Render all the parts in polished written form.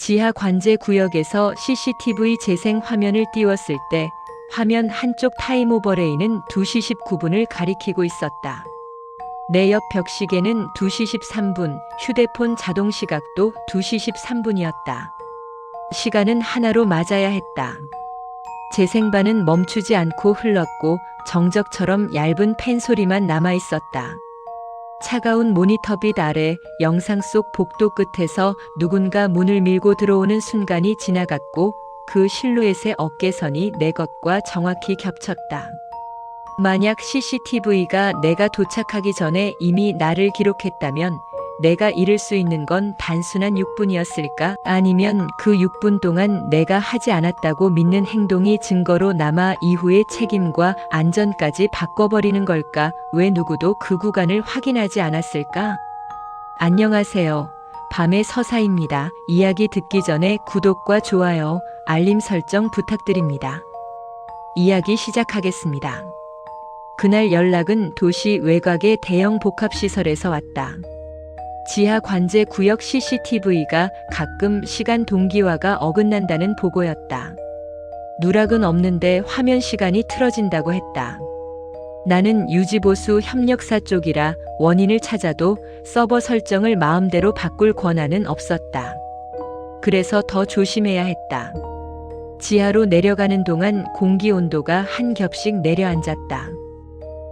지하 관제 구역에서 CCTV 재생 화면을 띄웠을 때 화면 한쪽 타임 오버레이는 2시 19분을 가리키고 있었다. 내 옆 벽시계는 2시 13분, 휴대폰 자동 시각도 2시 13분이었다. 시간은 하나로 맞아야 했다. 재생반은 멈추지 않고 흘렀고 정적처럼 얇은 펜 소리만 남아 있었다. 차가운 모니터빛 아래 영상 속 복도 끝에서 누군가 문을 밀고 들어오는 순간이 지나갔고 그 실루엣의 어깨선이 내 것과 정확히 겹쳤다. 만약 CCTV가 내가 도착하기 전에 이미 나를 기록했다면 내가 잃을 수 있는 건 단순한 6분이었을까? 아니면 그 6분 동안 내가 하지 않았다고 믿는 행동이 증거로 남아 이후의 책임과 안전까지 바꿔버리는 걸까? 왜 누구도 그 구간을 확인하지 않았을까? 안녕하세요. 밤의 서사입니다. 이야기 듣기 전에 구독과 좋아요, 알림 설정 부탁드립니다. 이야기 시작하겠습니다. 그날 연락은 도시 외곽의 대형 복합시설에서 왔다. 지하 관제 구역 CCTV가 가끔 시간 동기화가 어긋난다는 보고였다. 누락은 없는데 화면 시간이 틀어진다고 했다. 나는 유지보수 협력사 쪽이라 원인을 찾아도 서버 설정을 마음대로 바꿀 권한은 없었다. 그래서 더 조심해야 했다. 지하로 내려가는 동안 공기 온도가 한 겹씩 내려앉았다.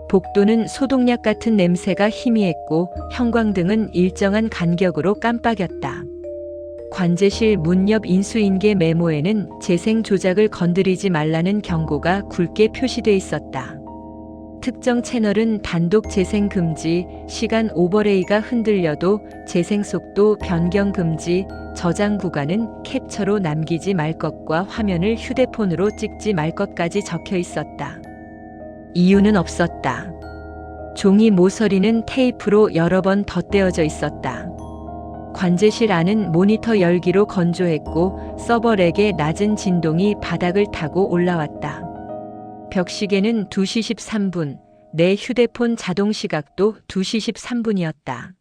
복도는 소독약 같은 냄새가 희미했고 형광등은 일정한 간격으로 깜빡였다. 관제실 문 옆 인수인계 메모에는 재생 조작을 건드리지 말라는 경고가 굵게 표시돼 있었다. 특정 채널은 단독 재생 금지, 시간 오버레이가 흔들려도 재생 속도 변경 금지, 저장 구간은 캡처로 남기지 말 것과 화면을 휴대폰으로 찍지 말 것까지 적혀 있었다. 이유는 없었다. 종이 모서리는 테이프로 여러 번 덧대어져 있었다. 관제실 안은 모니터 열기로 건조했고 서버렉의 낮은 진동이 바닥을 타고 올라왔다. 벽시계는 2시 13분, 내 휴대폰 자동 시각도 2시 13분이었다.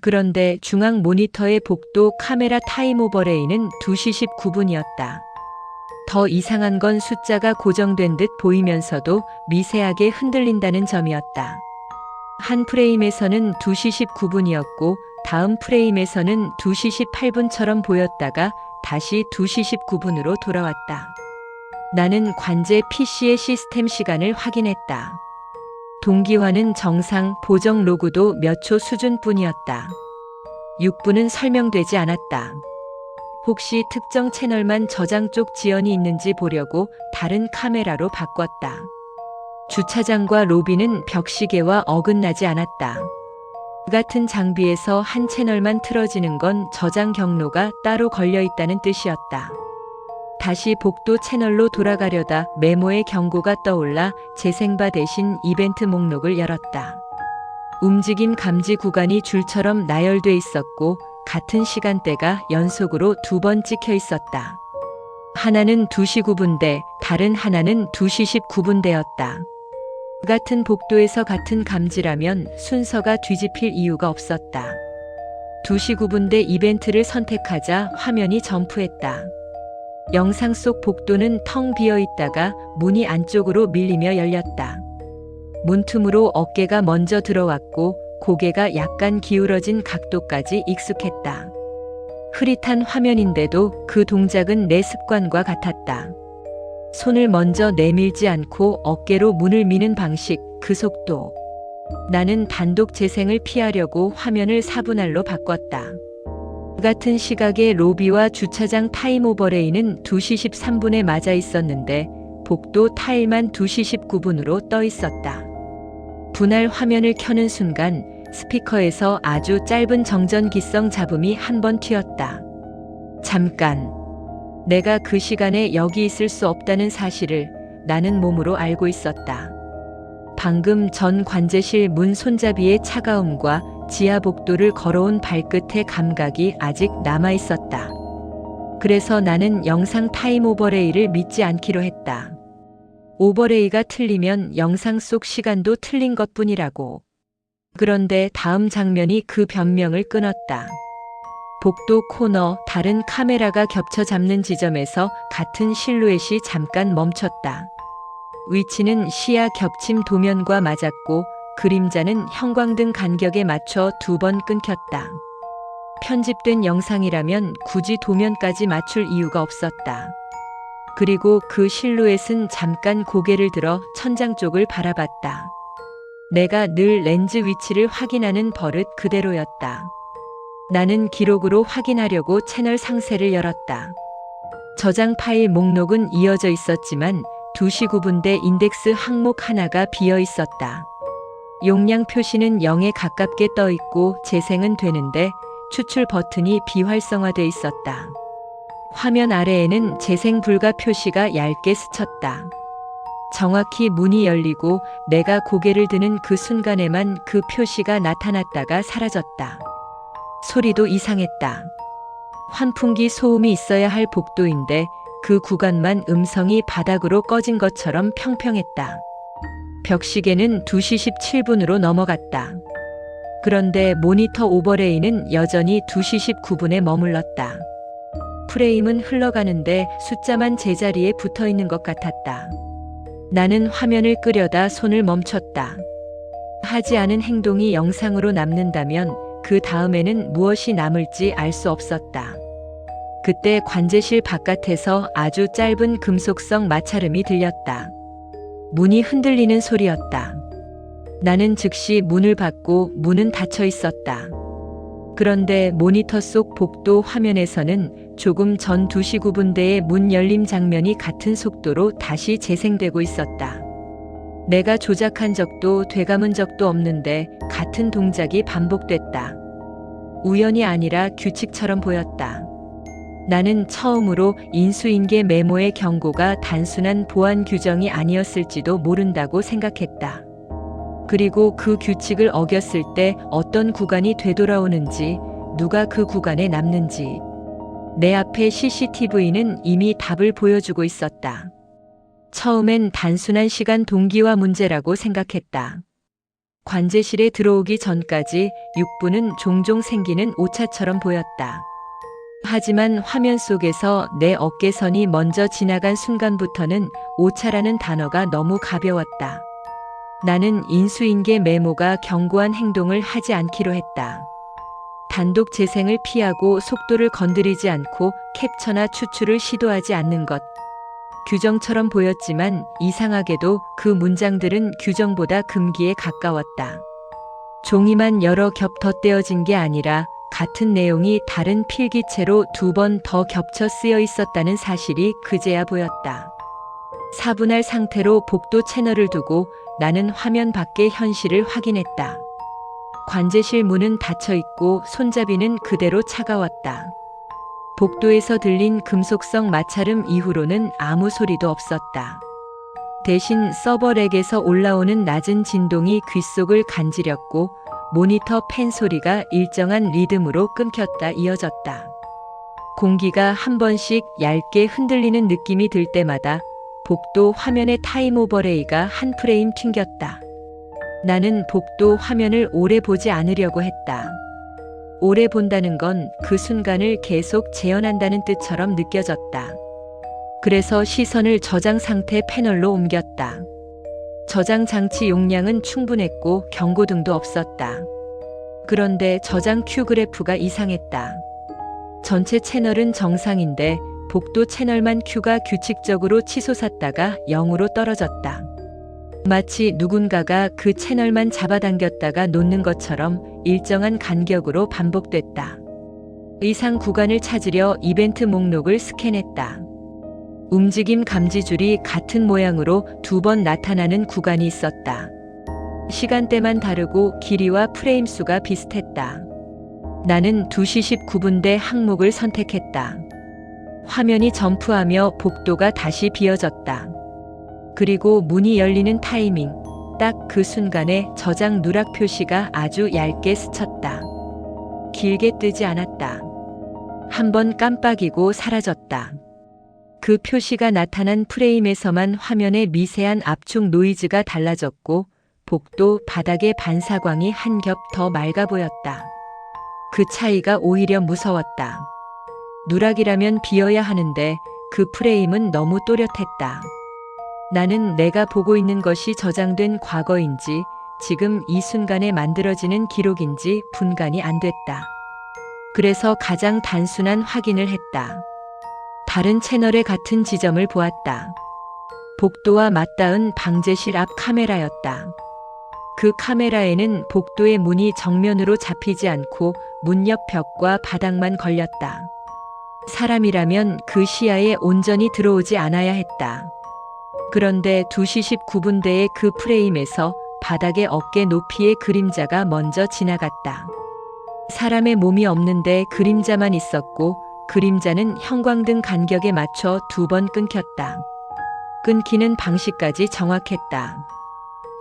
그런데 중앙 모니터의 복도 카메라 타임 오버레이는 2시 19분이었다. 더 이상한 건 숫자가 고정된 듯 보이면서도 미세하게 흔들린다는 점이었다. 한 프레임에서는 2시 19분이었고 다음 프레임에서는 2시 18분처럼 보였다가 다시 2시 19분으로 돌아왔다. 나는 관제 PC의 시스템 시간을 확인했다. 동기화는 정상, 보정 로그도 몇 초 수준뿐이었다. 6분은 설명되지 않았다. 혹시 특정 채널만 저장 쪽 지연이 있는지 보려고 다른 카메라로 바꿨다. 주차장과 로비는 벽시계와 어긋나지 않았다. 같은 장비에서 한 채널만 틀어지는 건 저장 경로가 따로 걸려 있다는 뜻이었다. 다시 복도 채널로 돌아가려다 메모의 경고가 떠올라 재생바 대신 이벤트 목록을 열었다. 움직임 감지 구간이 줄처럼 나열돼 있었고 같은 시간대가 연속으로 2번 찍혀 있었다. 하나는 2시 9분대, 다른 하나는 2시 19분대였다. 같은 복도에서 같은 감지라면 순서가 뒤집힐 이유가 없었다. 2시 9분대 이벤트를 선택하자 화면이 점프했다. 영상 속 복도는 텅 비어 있다가 문이 안쪽으로 밀리며 열렸다. 문틈으로 어깨가 먼저 들어왔고 고개가 약간 기울어진 각도까지 익숙했다. 흐릿한 화면인데도 그 동작은 내 습관과 같았다. 손을 먼저 내밀지 않고 어깨로 문을 미는 방식, 그 속도. 나는 단독 재생을 피하려고 화면을 4분할로 바꿨다. 같은 시각의 로비와 주차장 타임 오버레이는 2시 13분에 맞아 있었는데 복도 타일만 2시 19분으로 떠 있었다. 분할 화면을 켜는 순간 스피커에서 아주 짧은 정전기성 잡음이 한 번 튀었다. 잠깐. 내가 그 시간에 여기 있을 수 없다는 사실을 나는 몸으로 알고 있었다. 방금 전 관제실 문 손잡이의 차가움과 지하 복도를 걸어온 발끝의 감각이 아직 남아 있었다. 그래서 나는 영상 타임 오버레이를 믿지 않기로 했다. 오버레이가 틀리면 영상 속 시간도 틀린 것뿐이라고. 그런데 다음 장면이 그 변명을 끊었다. 복도 코너 다른 카메라가 겹쳐 잡는 지점에서 같은 실루엣이 잠깐 멈췄다. 위치는 시야 겹침 도면과 맞았고 그림자는 형광등 간격에 맞춰 2번 끊겼다. 편집된 영상이라면 굳이 도면까지 맞출 이유가 없었다. 그리고 그 실루엣은 잠깐 고개를 들어 천장 쪽을 바라봤다. 내가 늘 렌즈 위치를 확인하는 버릇 그대로였다. 나는 기록으로 확인하려고 채널 상세를 열었다. 저장 파일 목록은 이어져 있었지만 2시 9분대 인덱스 항목 하나가 비어 있었다. 용량 표시는 0에 가깝게 떠 있고 재생은 되는데 추출 버튼이 비활성화돼 있었다. 화면 아래에는 재생 불가 표시가 얇게 스쳤다. 정확히 문이 열리고 내가 고개를 드는 그 순간에만 그 표시가 나타났다가 사라졌다. 소리도 이상했다. 환풍기 소음이 있어야 할 복도인데 그 구간만 음성이 바닥으로 꺼진 것처럼 평평했다. 벽시계는 2시 17분으로 넘어갔다. 그런데 모니터 오버레이는 여전히 2시 19분에 머물렀다. 프레임은 흘러가는데 숫자만 제자리에 붙어 있는 것 같았다. 나는 화면을 끄려다 손을 멈췄다. 하지 않은 행동이 영상으로 남는다면 그 다음에는 무엇이 남을지 알 수 없었다. 그때 관제실 바깥에서 아주 짧은 금속성 마찰음이 들렸다. 문이 흔들리는 소리였다. 나는 즉시 문을 받고 문은 닫혀 있었다. 그런데 모니터 속 복도 화면에서는 조금 전 2시 9분대의 문 열림 장면이 같은 속도로 다시 재생되고 있었다. 내가 조작한 적도 되감은 적도 없는데 같은 동작이 반복됐다. 우연이 아니라 규칙처럼 보였다. 나는 처음으로 인수인계 메모의 경고가 단순한 보안 규정이 아니었을지도 모른다고 생각했다. 그리고 그 규칙을 어겼을 때 어떤 구간이 되돌아오는지, 누가 그 구간에 남는지. 내 앞에 CCTV는 이미 답을 보여주고 있었다. 처음엔 단순한 시간 동기화 문제라고 생각했다. 관제실에 들어오기 전까지 6분은 종종 생기는 오차처럼 보였다. 하지만 화면 속에서 내 어깨선이 먼저 지나간 순간부터는 오차라는 단어가 너무 가벼웠다. 나는 인수인계 메모가 경고한 행동을 하지 않기로 했다. 단독 재생을 피하고 속도를 건드리지 않고 캡처나 추출을 시도하지 않는 것. 규정처럼 보였지만 이상하게도 그 문장들은 규정보다 금기에 가까웠다. 종이만 여러 겹 덧대어진 게 아니라 같은 내용이 다른 필기체로 2번 더 겹쳐 쓰여 있었다는 사실이 그제야 보였다. 사분할 상태로 복도 채널을 두고 나는 화면 밖의 현실을 확인했다. 관제실 문은 닫혀 있고 손잡이는 그대로 차가웠다. 복도에서 들린 금속성 마찰음 이후로는 아무 소리도 없었다. 대신 서버렉에서 올라오는 낮은 진동이 귓속을 간지렸고 모니터 팬 소리가 일정한 리듬으로 끊겼다 이어졌다. 공기가 한 번씩 얇게 흔들리는 느낌이 들 때마다 복도 화면의 타임 오버레이가 한 프레임 튕겼다. 나는 복도 화면을 오래 보지 않으려고 했다. 오래 본다는 건 그 순간을 계속 재현한다는 뜻처럼 느껴졌다. 그래서 시선을 저장 상태 패널로 옮겼다. 저장 장치 용량은 충분했고 경고등도 없었다. 그런데 저장 큐 그래프가 이상했다. 전체 채널은 정상인데 복도 채널만 큐가 규칙적으로 치솟았다가 0으로 떨어졌다. 마치 누군가가 그 채널만 잡아당겼다가 놓는 것처럼 일정한 간격으로 반복됐다. 이상 구간을 찾으려 이벤트 목록을 스캔했다. 움직임 감지줄이 같은 모양으로 2번 나타나는 구간이 있었다. 시간대만 다르고 길이와 프레임 수가 비슷했다. 나는 2시 19분대 항목을 선택했다. 화면이 점프하며 복도가 다시 비어졌다. 그리고 문이 열리는 타이밍, 딱 그 순간에 저장 누락 표시가 아주 얇게 스쳤다. 길게 뜨지 않았다. 한번 깜빡이고 사라졌다. 그 표시가 나타난 프레임에서만 화면의 미세한 압축 노이즈가 달라졌고 복도 바닥의 반사광이 한 겹 더 맑아 보였다. 그 차이가 오히려 무서웠다. 누락이라면 비어야 하는데 그 프레임은 너무 또렷했다. 나는 내가 보고 있는 것이 저장된 과거인지 지금 이 순간에 만들어지는 기록인지 분간이 안 됐다. 그래서 가장 단순한 확인을 했다. 다른 채널의 같은 지점을 보았다. 복도와 맞닿은 방제실 앞 카메라였다. 그 카메라에는 복도의 문이 정면으로 잡히지 않고 문 옆 벽과 바닥만 걸렸다. 사람이라면 그 시야에 온전히 들어오지 않아야 했다. 그런데 2시 19분대의 그 프레임에서 바닥의 어깨 높이의 그림자가 먼저 지나갔다. 사람의 몸이 없는데 그림자만 있었고 그림자는 형광등 간격에 맞춰 2번 끊겼다. 끊기는 방식까지 정확했다.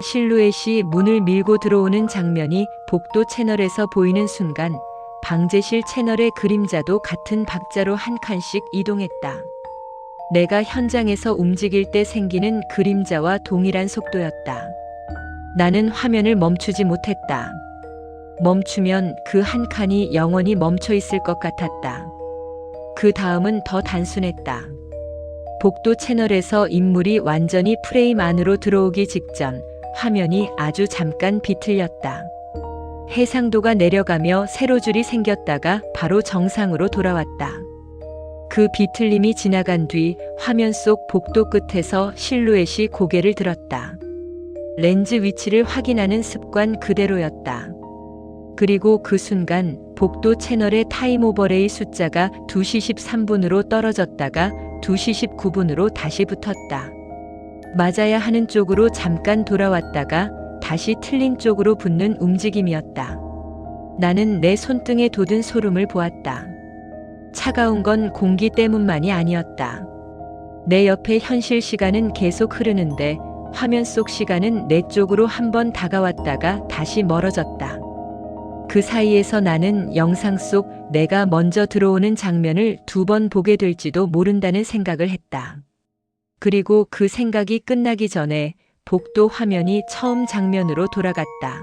실루엣이 문을 밀고 들어오는 장면이 복도 채널에서 보이는 순간 방제실 채널의 그림자도 같은 박자로 한 칸씩 이동했다. 내가 현장에서 움직일 때 생기는 그림자와 동일한 속도였다. 나는 화면을 멈추지 못했다. 멈추면 그 한 칸이 영원히 멈춰 있을 것 같았다. 그 다음은 더 단순했다. 복도 채널에서 인물이 완전히 프레임 안으로 들어오기 직전 화면이 아주 잠깐 비틀렸다. 해상도가 내려가며 세로줄이 생겼다가 바로 정상으로 돌아왔다. 그 비틀림이 지나간 뒤 화면 속 복도 끝에서 실루엣이 고개를 들었다. 렌즈 위치를 확인하는 습관 그대로였다. 그리고 그 순간 복도 채널의 타임 오버레이 숫자가 2시 13분으로 떨어졌다가 2시 19분으로 다시 붙었다. 맞아야 하는 쪽으로 잠깐 돌아왔다가 다시 틀린 쪽으로 붙는 움직임이었다. 나는 내 손등에 돋은 소름을 보았다. 차가운 건 공기 때문만이 아니었다. 내 옆에 현실 시간은 계속 흐르는데 화면 속 시간은 내 쪽으로 한 번 다가왔다가 다시 멀어졌다. 그 사이에서 나는 영상 속 내가 먼저 들어오는 장면을 2번 보게 될지도 모른다는 생각을 했다. 그리고 그 생각이 끝나기 전에 복도 화면이 처음 장면으로 돌아갔다.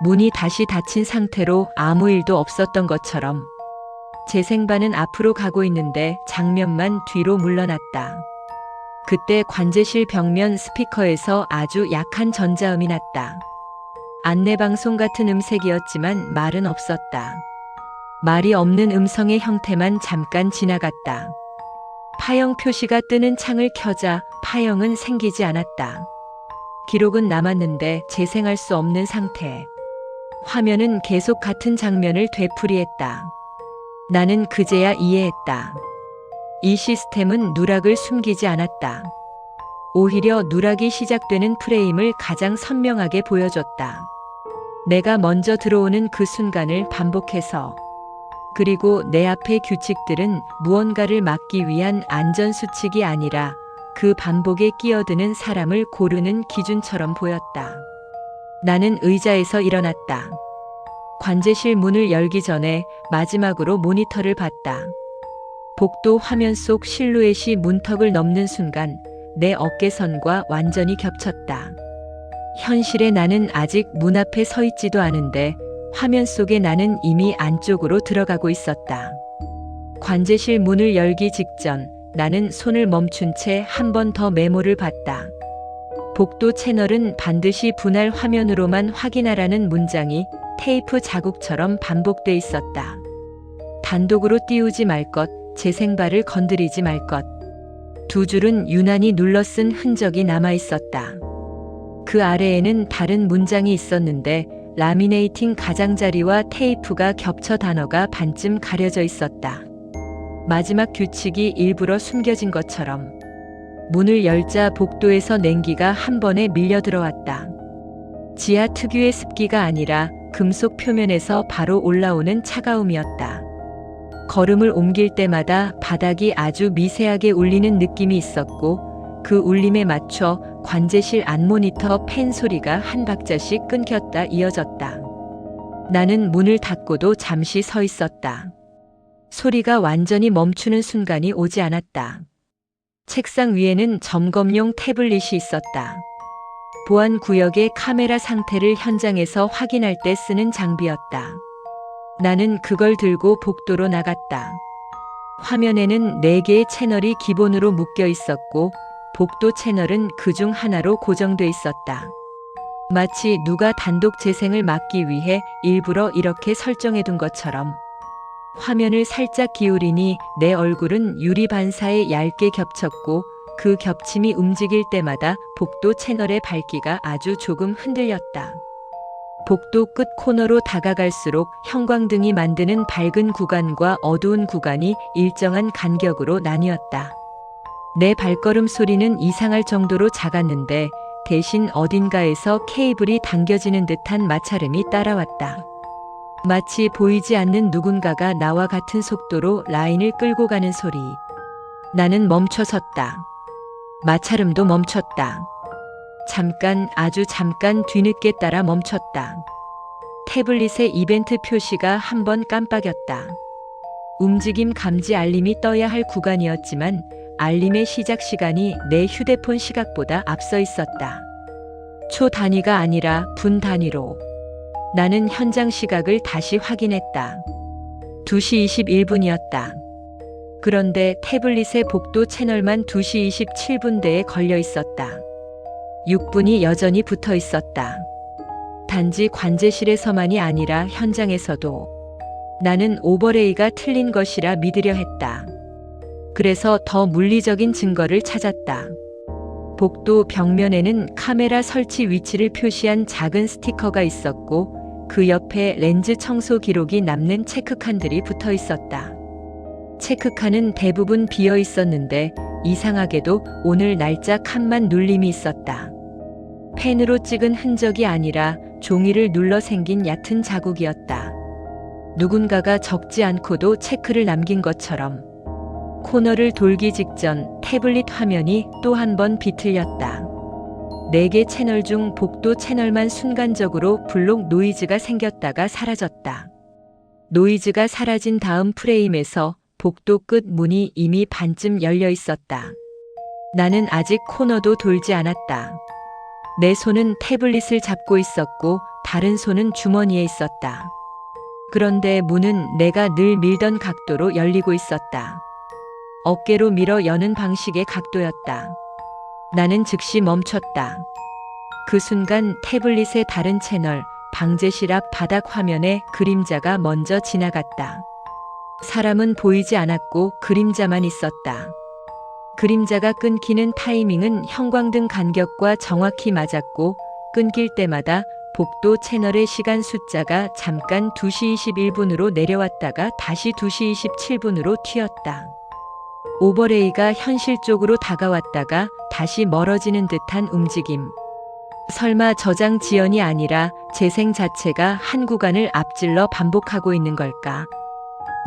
문이 다시 닫힌 상태로 아무 일도 없었던 것처럼. 재생반은 앞으로 가고 있는데 장면만 뒤로 물러났다. 그때 관제실 벽면 스피커에서 아주 약한 전자음이 났다. 안내방송 같은 음색이었지만 말은 없었다. 말이 없는 음성의 형태만 잠깐 지나갔다. 파형 표시가 뜨는 창을 켜자 파형은 생기지 않았다. 기록은 남았는데 재생할 수 없는 상태. 화면은 계속 같은 장면을 되풀이했다. 나는 그제야 이해했다. 이 시스템은 누락을 숨기지 않았다. 오히려 누락이 시작되는 프레임을 가장 선명하게 보여줬다. 내가 먼저 들어오는 그 순간을 반복해서. 그리고 내 앞의 규칙들은 무언가를 막기 위한 안전수칙이 아니라 그 반복에 끼어드는 사람을 고르는 기준처럼 보였다. 나는 의자에서 일어났다. 관제실 문을 열기 전에 마지막으로 모니터를 봤다. 복도 화면 속 실루엣이 문턱을 넘는 순간 내 어깨선과 완전히 겹쳤다. 현실의 나는 아직 문 앞에 서 있지도 않은데 화면 속의 나는 이미 안쪽으로 들어가고 있었다. 관제실 문을 열기 직전 나는 손을 멈춘 채 한 번 더 메모를 봤다. 복도 채널은 반드시 분할 화면으로만 확인하라는 문장이 테이프 자국처럼 반복돼 있었다. 단독으로 띄우지 말 것, 재생발을 건드리지 말 것. 2줄은 유난히 눌러 쓴 흔적이 남아 있었다. 그 아래에는 다른 문장이 있었는데 라미네이팅 가장자리와 테이프가 겹쳐 단어가 반쯤 가려져 있었다. 마지막 규칙이 일부러 숨겨진 것처럼. 문을 열자 복도에서 냉기가 한 번에 밀려 들어왔다. 지하 특유의 습기가 아니라 금속 표면에서 바로 올라오는 차가움이었다. 걸음을 옮길 때마다 바닥이 아주 미세하게 울리는 느낌이 있었고 그 울림에 맞춰 관제실 안 모니터 팬 소리가 한 박자씩 끊겼다 이어졌다. 나는 문을 닫고도 잠시 서 있었다. 소리가 완전히 멈추는 순간이 오지 않았다. 책상 위에는 점검용 태블릿이 있었다. 보안 구역의 카메라 상태를 현장에서 확인할 때 쓰는 장비였다. 나는 그걸 들고 복도로 나갔다. 화면에는 4개의 채널이 기본으로 묶여 있었고 복도 채널은 그중 하나로 고정돼 있었다. 마치 누가 단독 재생을 막기 위해 일부러 이렇게 설정해둔 것처럼. 화면을 살짝 기울이니 내 얼굴은 유리 반사에 얇게 겹쳤고 그 겹침이 움직일 때마다 복도 채널의 밝기가 아주 조금 흔들렸다. 복도 끝 코너로 다가갈수록 형광등이 만드는 밝은 구간과 어두운 구간이 일정한 간격으로 나뉘었다. 내 발걸음 소리는 이상할 정도로 작았는데 대신 어딘가에서 케이블이 당겨지는 듯한 마찰음이 따라왔다. 마치 보이지 않는 누군가가 나와 같은 속도로 라인을 끌고 가는 소리. 나는 멈춰섰다. 마찰음도 멈췄다. 잠깐, 아주 잠깐 뒤늦게 따라 멈췄다. 태블릿의 이벤트 표시가 한번 깜빡였다. 움직임 감지 알림이 떠야 할 구간이었지만 알림의 시작 시간이 내 휴대폰 시각보다 앞서 있었다. 초 단위가 아니라 분 단위로. 나는 현장 시각을 다시 확인했다. 2시 21분이었다. 그런데 태블릿의 복도 채널만 2시 27분대에 걸려 있었다. 6분이 여전히 붙어 있었다. 단지 관제실에서만이 아니라 현장에서도. 나는 오버레이가 틀린 것이라 믿으려 했다. 그래서 더 물리적인 증거를 찾았다. 복도 벽면에는 카메라 설치 위치를 표시한 작은 스티커가 있었고 그 옆에 렌즈 청소 기록이 남는 체크칸들이 붙어 있었다. 체크칸은 대부분 비어 있었는데 이상하게도 오늘 날짜 칸만 눌림이 있었다. 펜으로 찍은 흔적이 아니라 종이를 눌러 생긴 얕은 자국이었다. 누군가가 적지 않고도 체크를 남긴 것처럼. 코너를 돌기 직전 태블릿 화면이 또 한 번 비틀렸다. 4개 채널 중 복도 채널만 순간적으로 블록 노이즈가 생겼다가 사라졌다. 노이즈가 사라진 다음 프레임에서 복도 끝 문이 이미 반쯤 열려 있었다. 나는 아직 코너도 돌지 않았다. 내 손은 태블릿을 잡고 있었고 다른 손은 주머니에 있었다. 그런데 문은 내가 늘 밀던 각도로 열리고 있었다. 어깨로 밀어 여는 방식의 각도였다. 나는 즉시 멈췄다. 그 순간 태블릿의 다른 채널, 방제실 앞 바닥 화면에 그림자가 먼저 지나갔다. 사람은 보이지 않았고 그림자만 있었다. 그림자가 끊기는 타이밍은 형광등 간격과 정확히 맞았고 끊길 때마다 복도 채널의 시간 숫자가 잠깐 2시 21분으로 내려왔다가 다시 2시 27분으로 튀었다. 오버레이가 현실 쪽으로 다가왔다가 다시 멀어지는 듯한 움직임. 설마 저장 지연이 아니라 재생 자체가 한 구간을 앞질러 반복하고 있는 걸까?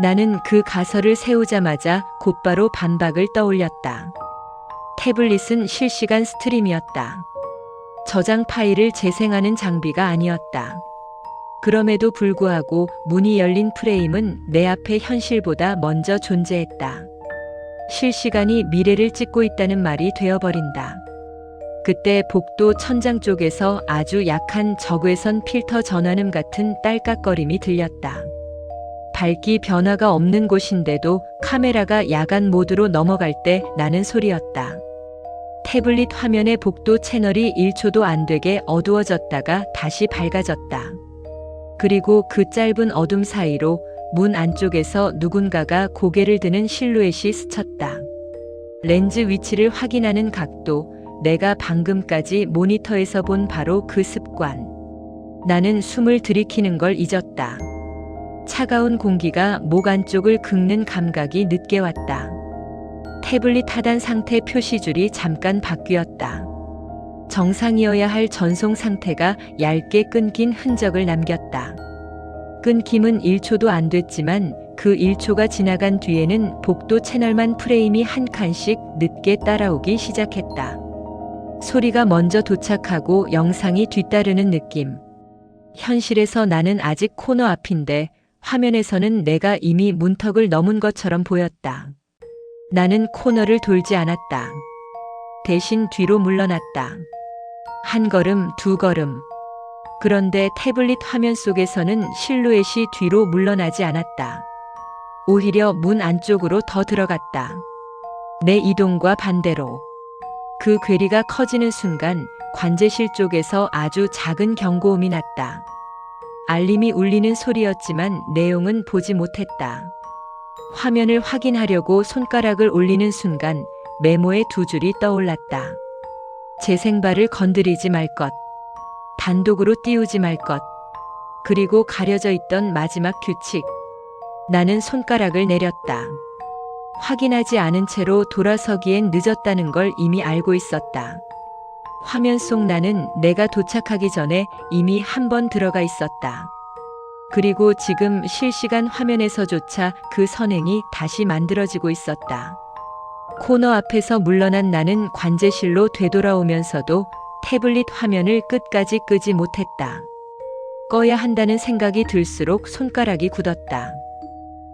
나는 그 가설을 세우자마자 곧바로 반박을 떠올렸다. 태블릿은 실시간 스트림이었다. 저장 파일을 재생하는 장비가 아니었다. 그럼에도 불구하고 문이 열린 프레임은 내 앞의 현실보다 먼저 존재했다. 실시간이 미래를 찍고 있다는 말이 되어버린다. 그때 복도 천장 쪽에서 아주 약한 적외선 필터 전환음 같은 딸깍거림이 들렸다. 밝기 변화가 없는 곳인데도 카메라가 야간 모드로 넘어갈 때 나는 소리였다. 태블릿 화면의 복도 채널이 1초도 안 되게 어두워졌다가 다시 밝아졌다. 그리고 그 짧은 어둠 사이로 문 안쪽에서 누군가가 고개를 드는 실루엣이 스쳤다. 렌즈 위치를 확인하는 각도, 내가 방금까지 모니터에서 본 바로 그 습관. 나는 숨을 들이키는 걸 잊었다. 차가운 공기가 목 안쪽을 긁는 감각이 늦게 왔다. 태블릿 하단 상태 표시줄이 잠깐 바뀌었다. 정상이어야 할 전송 상태가 얇게 끊긴 흔적을 남겼다. 끊김은 1초도 안 됐지만 그 1초가 지나간 뒤에는 복도 채널만 프레임이 한 칸씩 늦게 따라오기 시작했다. 소리가 먼저 도착하고 영상이 뒤따르는 느낌. 현실에서 나는 아직 코너 앞인데 화면에서는 내가 이미 문턱을 넘은 것처럼 보였다. 나는 코너를 돌지 않았다. 대신 뒤로 물러났다. 한 걸음, 두 걸음. 그런데 태블릿 화면 속에서는 실루엣이 뒤로 물러나지 않았다. 오히려 문 안쪽으로 더 들어갔다. 내 이동과 반대로. 그 괴리가 커지는 순간 관제실 쪽에서 아주 작은 경고음이 났다. 알림이 울리는 소리였지만 내용은 보지 못했다. 화면을 확인하려고 손가락을 올리는 순간 메모의 두 줄이 떠올랐다. 재생발을 건드리지 말 것. 단독으로 띄우지 말 것. 그리고 가려져 있던 마지막 규칙. 나는 손가락을 내렸다. 확인하지 않은 채로 돌아서기엔 늦었다는 걸 이미 알고 있었다. 화면 속 나는 내가 도착하기 전에 이미 한 번 들어가 있었다. 그리고 지금 실시간 화면에서조차 그 선행이 다시 만들어지고 있었다. 코너 앞에서 물러난 나는 관제실로 되돌아오면서도 태블릿 화면을 끝까지 끄지 못했다. 꺼야 한다는 생각이 들수록 손가락이 굳었다.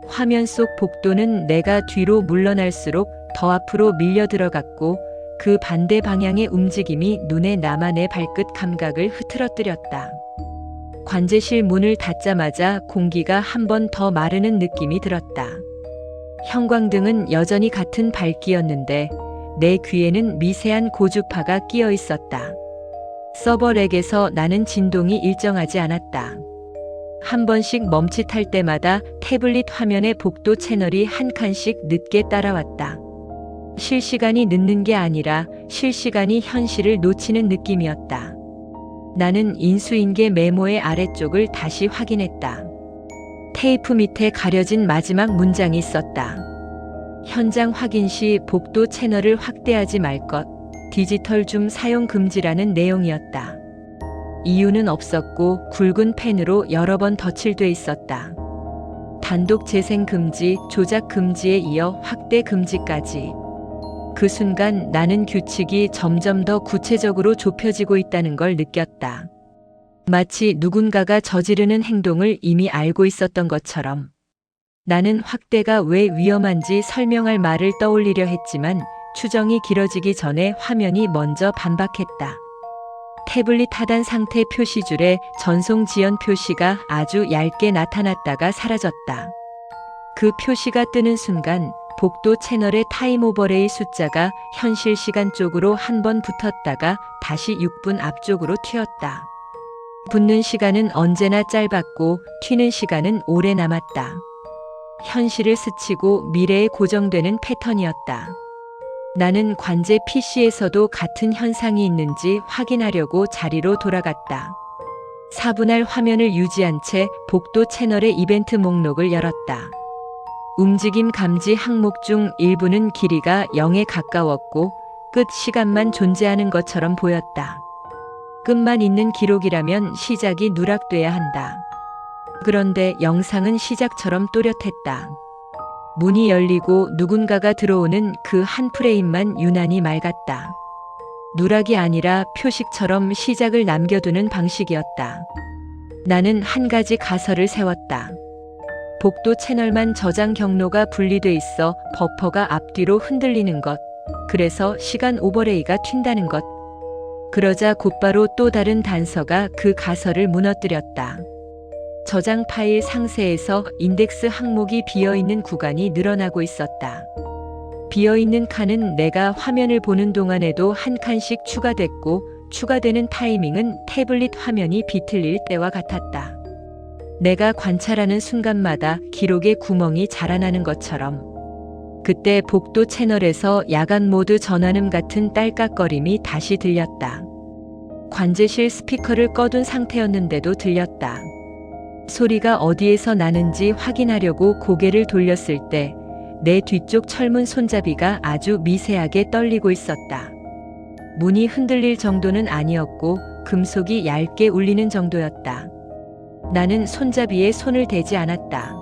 화면 속 복도는 내가 뒤로 물러날수록 더 앞으로 밀려 들어갔고 그 반대 방향의 움직임이 눈에 나만의 발끝 감각을 흐트러뜨렸다. 관제실 문을 닫자마자 공기가 한 번 더 마르는 느낌이 들었다. 형광등은 여전히 같은 밝기였는데 내 귀에는 미세한 고주파가 끼어 있었다. 서버렉에서 나는 진동이 일정하지 않았다. 한 번씩 멈칫할 때마다 태블릿 화면의 복도 채널이 한 칸씩 늦게 따라왔다. 실시간이 늦는 게 아니라 실시간이 현실을 놓치는 느낌이었다. 나는 인수인계 메모의 아래쪽을 다시 확인했다. 테이프 밑에 가려진 마지막 문장이 있었다. 현장 확인 시 복도 채널을 확대하지 말 것, 디지털 줌 사용 금지라는 내용이었다. 이유는 없었고 굵은 펜으로 여러 번 덧칠돼 있었다. 단독 재생 금지, 조작 금지에 이어 확대 금지까지. 그 순간 나는 규칙이 점점 더 구체적으로 좁혀지고 있다는 걸 느꼈다. 마치 누군가가 저지르는 행동을 이미 알고 있었던 것처럼. 나는 확대가 왜 위험한지 설명할 말을 떠올리려 했지만 추정이 길어지기 전에 화면이 먼저 반박했다. 태블릿 하단 상태 표시줄에 전송 지연 표시가 아주 얇게 나타났다가 사라졌다. 그 표시가 뜨는 순간 복도 채널의 타임 오버레이 숫자가 현실 시간 쪽으로 한 번 붙었다가 다시 6분 앞쪽으로 튀었다. 붙는 시간은 언제나 짧았고 튀는 시간은 오래 남았다. 현실을 스치고 미래에 고정되는 패턴이었다. 나는 관제 PC에서도 같은 현상이 있는지 확인하려고 자리로 돌아갔다. 4분할 화면을 유지한 채 복도 채널의 이벤트 목록을 열었다. 움직임 감지 항목 중 일부는 길이가 0에 가까웠고 끝 시간만 존재하는 것처럼 보였다. 끝만 있는 기록이라면 시작이 누락돼야 한다. 그런데 영상은 시작처럼 또렷했다. 문이 열리고 누군가가 들어오는 그 한 프레임만 유난히 맑았다. 누락이 아니라 표식처럼 시작을 남겨두는 방식이었다. 나는 한 가지 가설을 세웠다. 복도 채널만 저장 경로가 분리돼 있어 버퍼가 앞뒤로 흔들리는 것. 그래서 시간 오버레이가 튄다는 것. 그러자 곧바로 또 다른 단서가 그 가설을 무너뜨렸다. 저장 파일 상세에서 인덱스 항목이 비어있는 구간이 늘어나고 있었다. 비어있는 칸은 내가 화면을 보는 동안에도 한 칸씩 추가됐고 추가되는 타이밍은 태블릿 화면이 비틀릴 때와 같았다. 내가 관찰하는 순간마다 기록에 구멍이 자라나는 것처럼. 그때 복도 채널에서 야간 모드 전환음 같은 딸깍거림이 다시 들렸다. 관제실 스피커를 꺼둔 상태였는데도 들렸다. 소리가 어디에서 나는지 확인하려고 고개를 돌렸을 때 내 뒤쪽 철문 손잡이가 아주 미세하게 떨리고 있었다. 문이 흔들릴 정도는 아니었고 금속이 얇게 울리는 정도였다. 나는 손잡이에 손을 대지 않았다.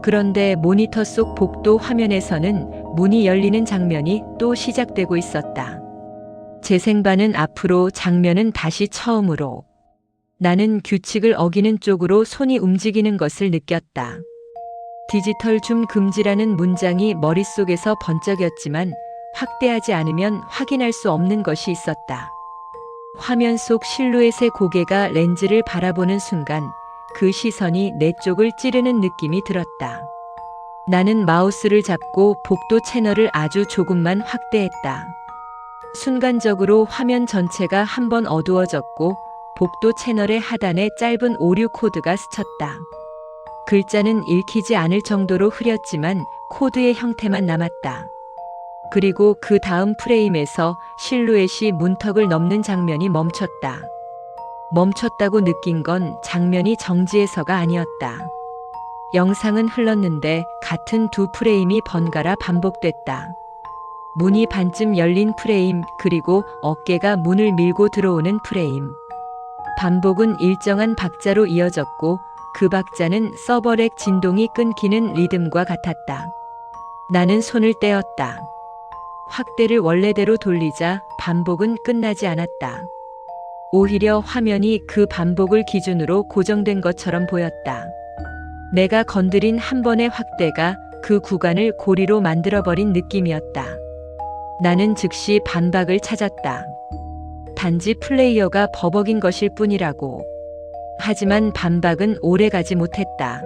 그런데 모니터 속 복도 화면에서는 문이 열리는 장면이 또 시작되고 있었다. 재생반은 앞으로, 장면은 다시 처음으로. 나는 규칙을 어기는 쪽으로 손이 움직이는 것을 느꼈다. 디지털 줌 금지라는 문장이 머릿속에서 번쩍였지만 확대하지 않으면 확인할 수 없는 것이 있었다. 화면 속 실루엣의 고개가 렌즈를 바라보는 순간 그 시선이 내 쪽을 찌르는 느낌이 들었다. 나는 마우스를 잡고 복도 채널을 아주 조금만 확대했다. 순간적으로 화면 전체가 한번 어두워졌고 복도 채널의 하단에 짧은 오류 코드가 스쳤다. 글자는 읽히지 않을 정도로 흐렸지만 코드의 형태만 남았다. 그리고 그 다음 프레임에서 실루엣이 문턱을 넘는 장면이 멈췄다. 멈췄다고 느낀 건 장면이 정지해서가 아니었다. 영상은 흘렀는데 같은 두 프레임이 번갈아 반복됐다. 문이 반쯤 열린 프레임, 그리고 어깨가 문을 밀고 들어오는 프레임. 반복은 일정한 박자로 이어졌고 그 박자는 서버렉 진동이 끊기는 리듬과 같았다. 나는 손을 떼었다. 확대를 원래대로 돌리자 반복은 끝나지 않았다. 오히려 화면이 그 반복을 기준으로 고정된 것처럼 보였다. 내가 건드린 한 번의 확대가 그 구간을 고리로 만들어버린 느낌이었다. 나는 즉시 반박을 찾았다. 단지 플레이어가 버벅인 것일 뿐이라고. 하지만 반박은 오래가지 못했다.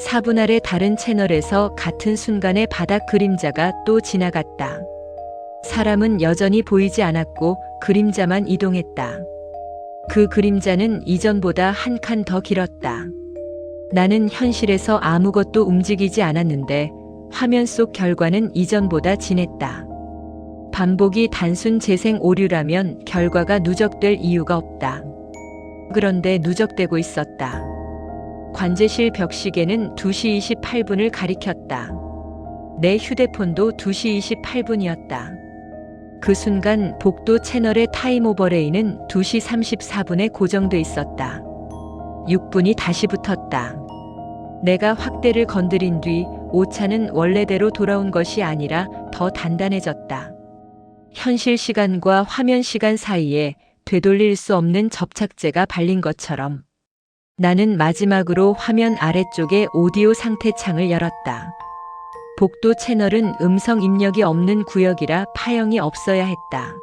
4분 아래 다른 채널에서 같은 순간에 바닥 그림자가 또 지나갔다. 사람은 여전히 보이지 않았고 그림자만 이동했다. 그 그림자는 이전보다 한 칸 더 길었다. 나는 현실에서 아무것도 움직이지 않았는데 화면 속 결과는 이전보다 진했다. 반복이 단순 재생 오류라면 결과가 누적될 이유가 없다. 그런데 누적되고 있었다. 관제실 벽시계는 2시 28분을 가리켰다. 내 휴대폰도 2시 28분이었다. 그 순간 복도 채널의 타임 오버레이는 2시 34분에 고정돼 있었다. 6분이 다시 붙었다. 내가 확대를 건드린 뒤 오차는 원래대로 돌아온 것이 아니라 더 단단해졌다. 현실 시간과 화면 시간 사이에 되돌릴 수 없는 접착제가 발린 것처럼. 나는 마지막으로 화면 아래쪽에 오디오 상태 창을 열었다. 복도 채널은 음성 입력이 없는 구역이라 파형이 없어야 했다.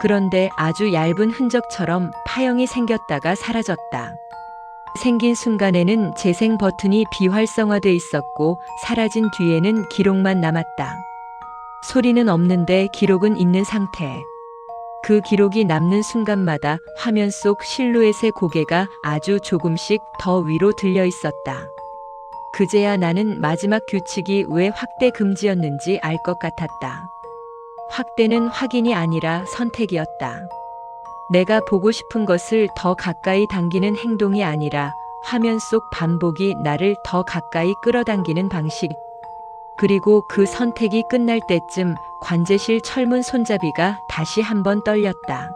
그런데 아주 얇은 흔적처럼 파형이 생겼다가 사라졌다. 생긴 순간에는 재생 버튼이 비활성화돼 있었고 사라진 뒤에는 기록만 남았다. 소리는 없는데 기록은 있는 상태. 그 기록이 남는 순간마다 화면 속 실루엣의 고개가 아주 조금씩 더 위로 들려 있었다. 그제야 나는 마지막 규칙이 왜 확대 금지였는지 알 것 같았다. 확대는 확인이 아니라 선택이었다. 내가 보고 싶은 것을 더 가까이 당기는 행동이 아니라 화면 속 반복이 나를 더 가까이 끌어당기는 방식. 그리고 그 선택이 끝날 때쯤 관제실 철문 손잡이가 다시 한번 떨렸다.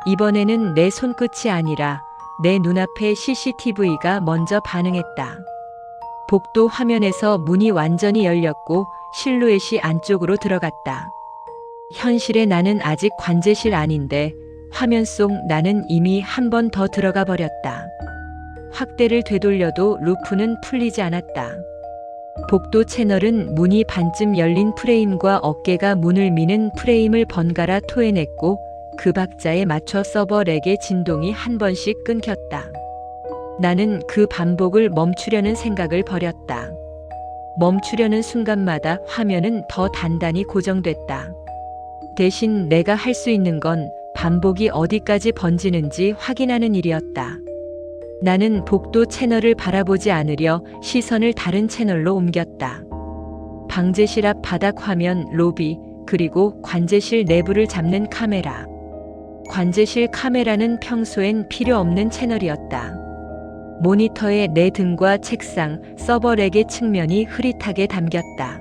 이번에는 내 손끝이 아니라 내 눈앞에 CCTV가 먼저 반응했다. 복도 화면에서 문이 완전히 열렸고 실루엣이 안쪽으로 들어갔다. 현실의 나는 아직 관제실 안인데 화면 속 나는 이미 한 번 더 들어가 버렸다. 확대를 되돌려도 루프는 풀리지 않았다. 복도 채널은 문이 반쯤 열린 프레임과 어깨가 문을 미는 프레임을 번갈아 토해냈고 그 박자에 맞춰 서버렉의 진동이 한 번씩 끊겼다. 나는 그 반복을 멈추려는 생각을 버렸다. 멈추려는 순간마다 화면은 더 단단히 고정됐다. 대신 내가 할 수 있는 건 반복이 어디까지 번지는지 확인하는 일이었다. 나는 복도 채널을 바라보지 않으려 시선을 다른 채널로 옮겼다. 방제실 앞 바닥 화면, 로비, 그리고 관제실 내부를 잡는 카메라. 관제실 카메라는 평소엔 필요 없는 채널이었다. 모니터에 내 등과 책상, 서버렉의 측면이 흐릿하게 담겼다.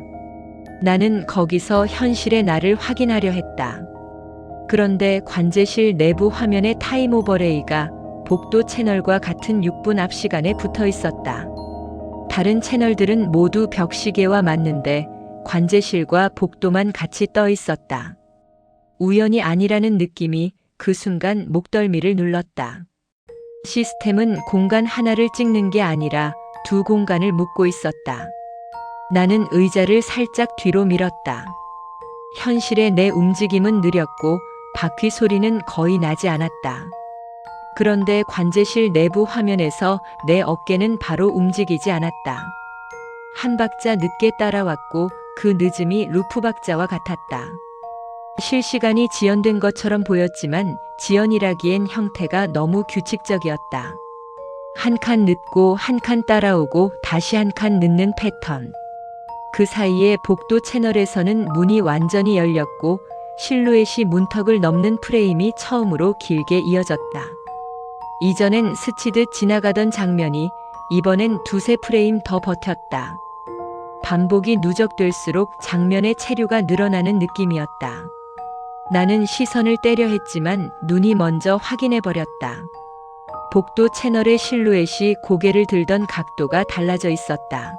나는 거기서 현실의 나를 확인하려 했다. 그런데 관제실 내부 화면의 타임 오버레이가 복도 채널과 같은 6분 앞 시간에 붙어 있었다. 다른 채널들은 모두 벽시계와 맞는데 관제실과 복도만 같이 떠 있었다. 우연이 아니라는 느낌이 그 순간 목덜미를 눌렀다. 시스템은 공간 하나를 찍는 게 아니라 두 공간을 묶고 있었다. 나는 의자를 살짝 뒤로 밀었다. 현실의 내 움직임은 느렸고 바퀴 소리는 거의 나지 않았다. 그런데 관제실 내부 화면에서 내 어깨는 바로 움직이지 않았다. 한 박자 늦게 따라왔고 그 늦음이 루프 박자와 같았다. 실시간이 지연된 것처럼 보였지만 지연이라기엔 형태가 너무 규칙적이었다. 한 칸 늦고 한 칸 따라오고 다시 한 칸 늦는 패턴. 그 사이에 복도 채널에서는 문이 완전히 열렸고 실루엣이 문턱을 넘는 프레임이 처음으로 길게 이어졌다. 이전엔 스치듯 지나가던 장면이 이번엔 두세 프레임 더 버텼다. 반복이 누적될수록 장면의 체류가 늘어나는 느낌이었다. 나는 시선을 떼려 했지만 눈이 먼저 확인해버렸다. 복도 채널의 실루엣이 고개를 들던 각도가 달라져 있었다.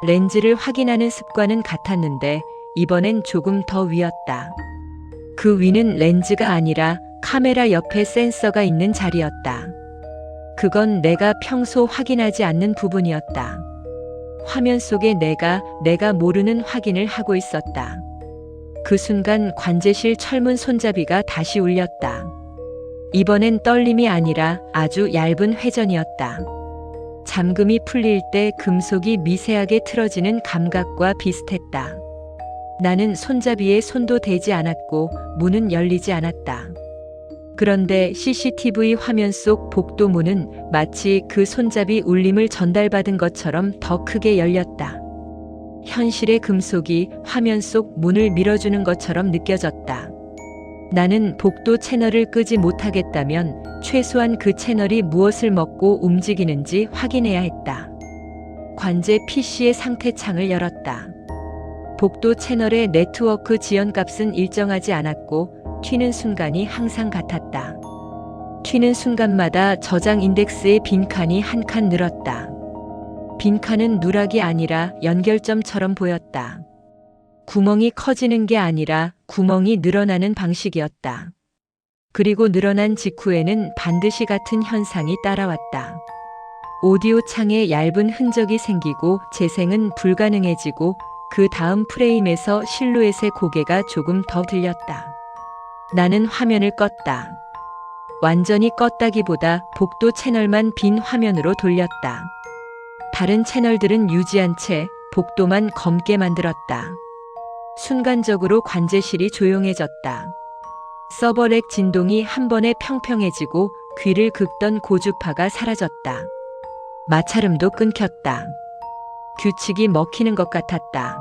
렌즈를 확인하는 습관은 같았는데 이번엔 조금 더 위였다. 그 위는 렌즈가 아니라 카메라 옆에 센서가 있는 자리였다. 그건 내가 평소 확인하지 않는 부분이었다. 화면 속에 내가 모르는 확인을 하고 있었다. 그 순간 관제실 철문 손잡이가 다시 울렸다. 이번엔 떨림이 아니라 아주 얇은 회전이었다. 잠금이 풀릴 때 금속이 미세하게 틀어지는 감각과 비슷했다. 나는 손잡이에 손도 대지 않았고 문은 열리지 않았다. 그런데 CCTV 화면 속 복도 문은 마치 그 손잡이 울림을 전달받은 것처럼 더 크게 열렸다. 현실의 금속이 화면 속 문을 밀어주는 것처럼 느껴졌다. 나는 복도 채널을 끄지 못하겠다면 최소한 그 채널이 무엇을 먹고 움직이는지 확인해야 했다. 관제 PC의 상태 창을 열었다. 복도 채널의 네트워크 지연값은 일정하지 않았고 튀는 순간이 항상 같았다. 튀는 순간마다 저장 인덱스의 빈칸이 한 칸 늘었다. 빈칸은 누락이 아니라 연결점처럼 보였다. 구멍이 커지는 게 아니라 구멍이 늘어나는 방식이었다. 그리고 늘어난 직후에는 반드시 같은 현상이 따라왔다. 오디오 창에 얇은 흔적이 생기고 재생은 불가능해지고 그 다음 프레임에서 실루엣의 고개가 조금 더 들렸다. 나는 화면을 껐다. 완전히 껐다기보다 복도 채널만 빈 화면으로 돌렸다. 다른 채널들은 유지한 채 복도만 검게 만들었다. 순간적으로 관제실이 조용해졌다. 서버렉 진동이 한 번에 평평해지고 귀를 긁던 고주파가 사라졌다. 마찰음도 끊겼다. 규칙이 먹히는 것 같았다.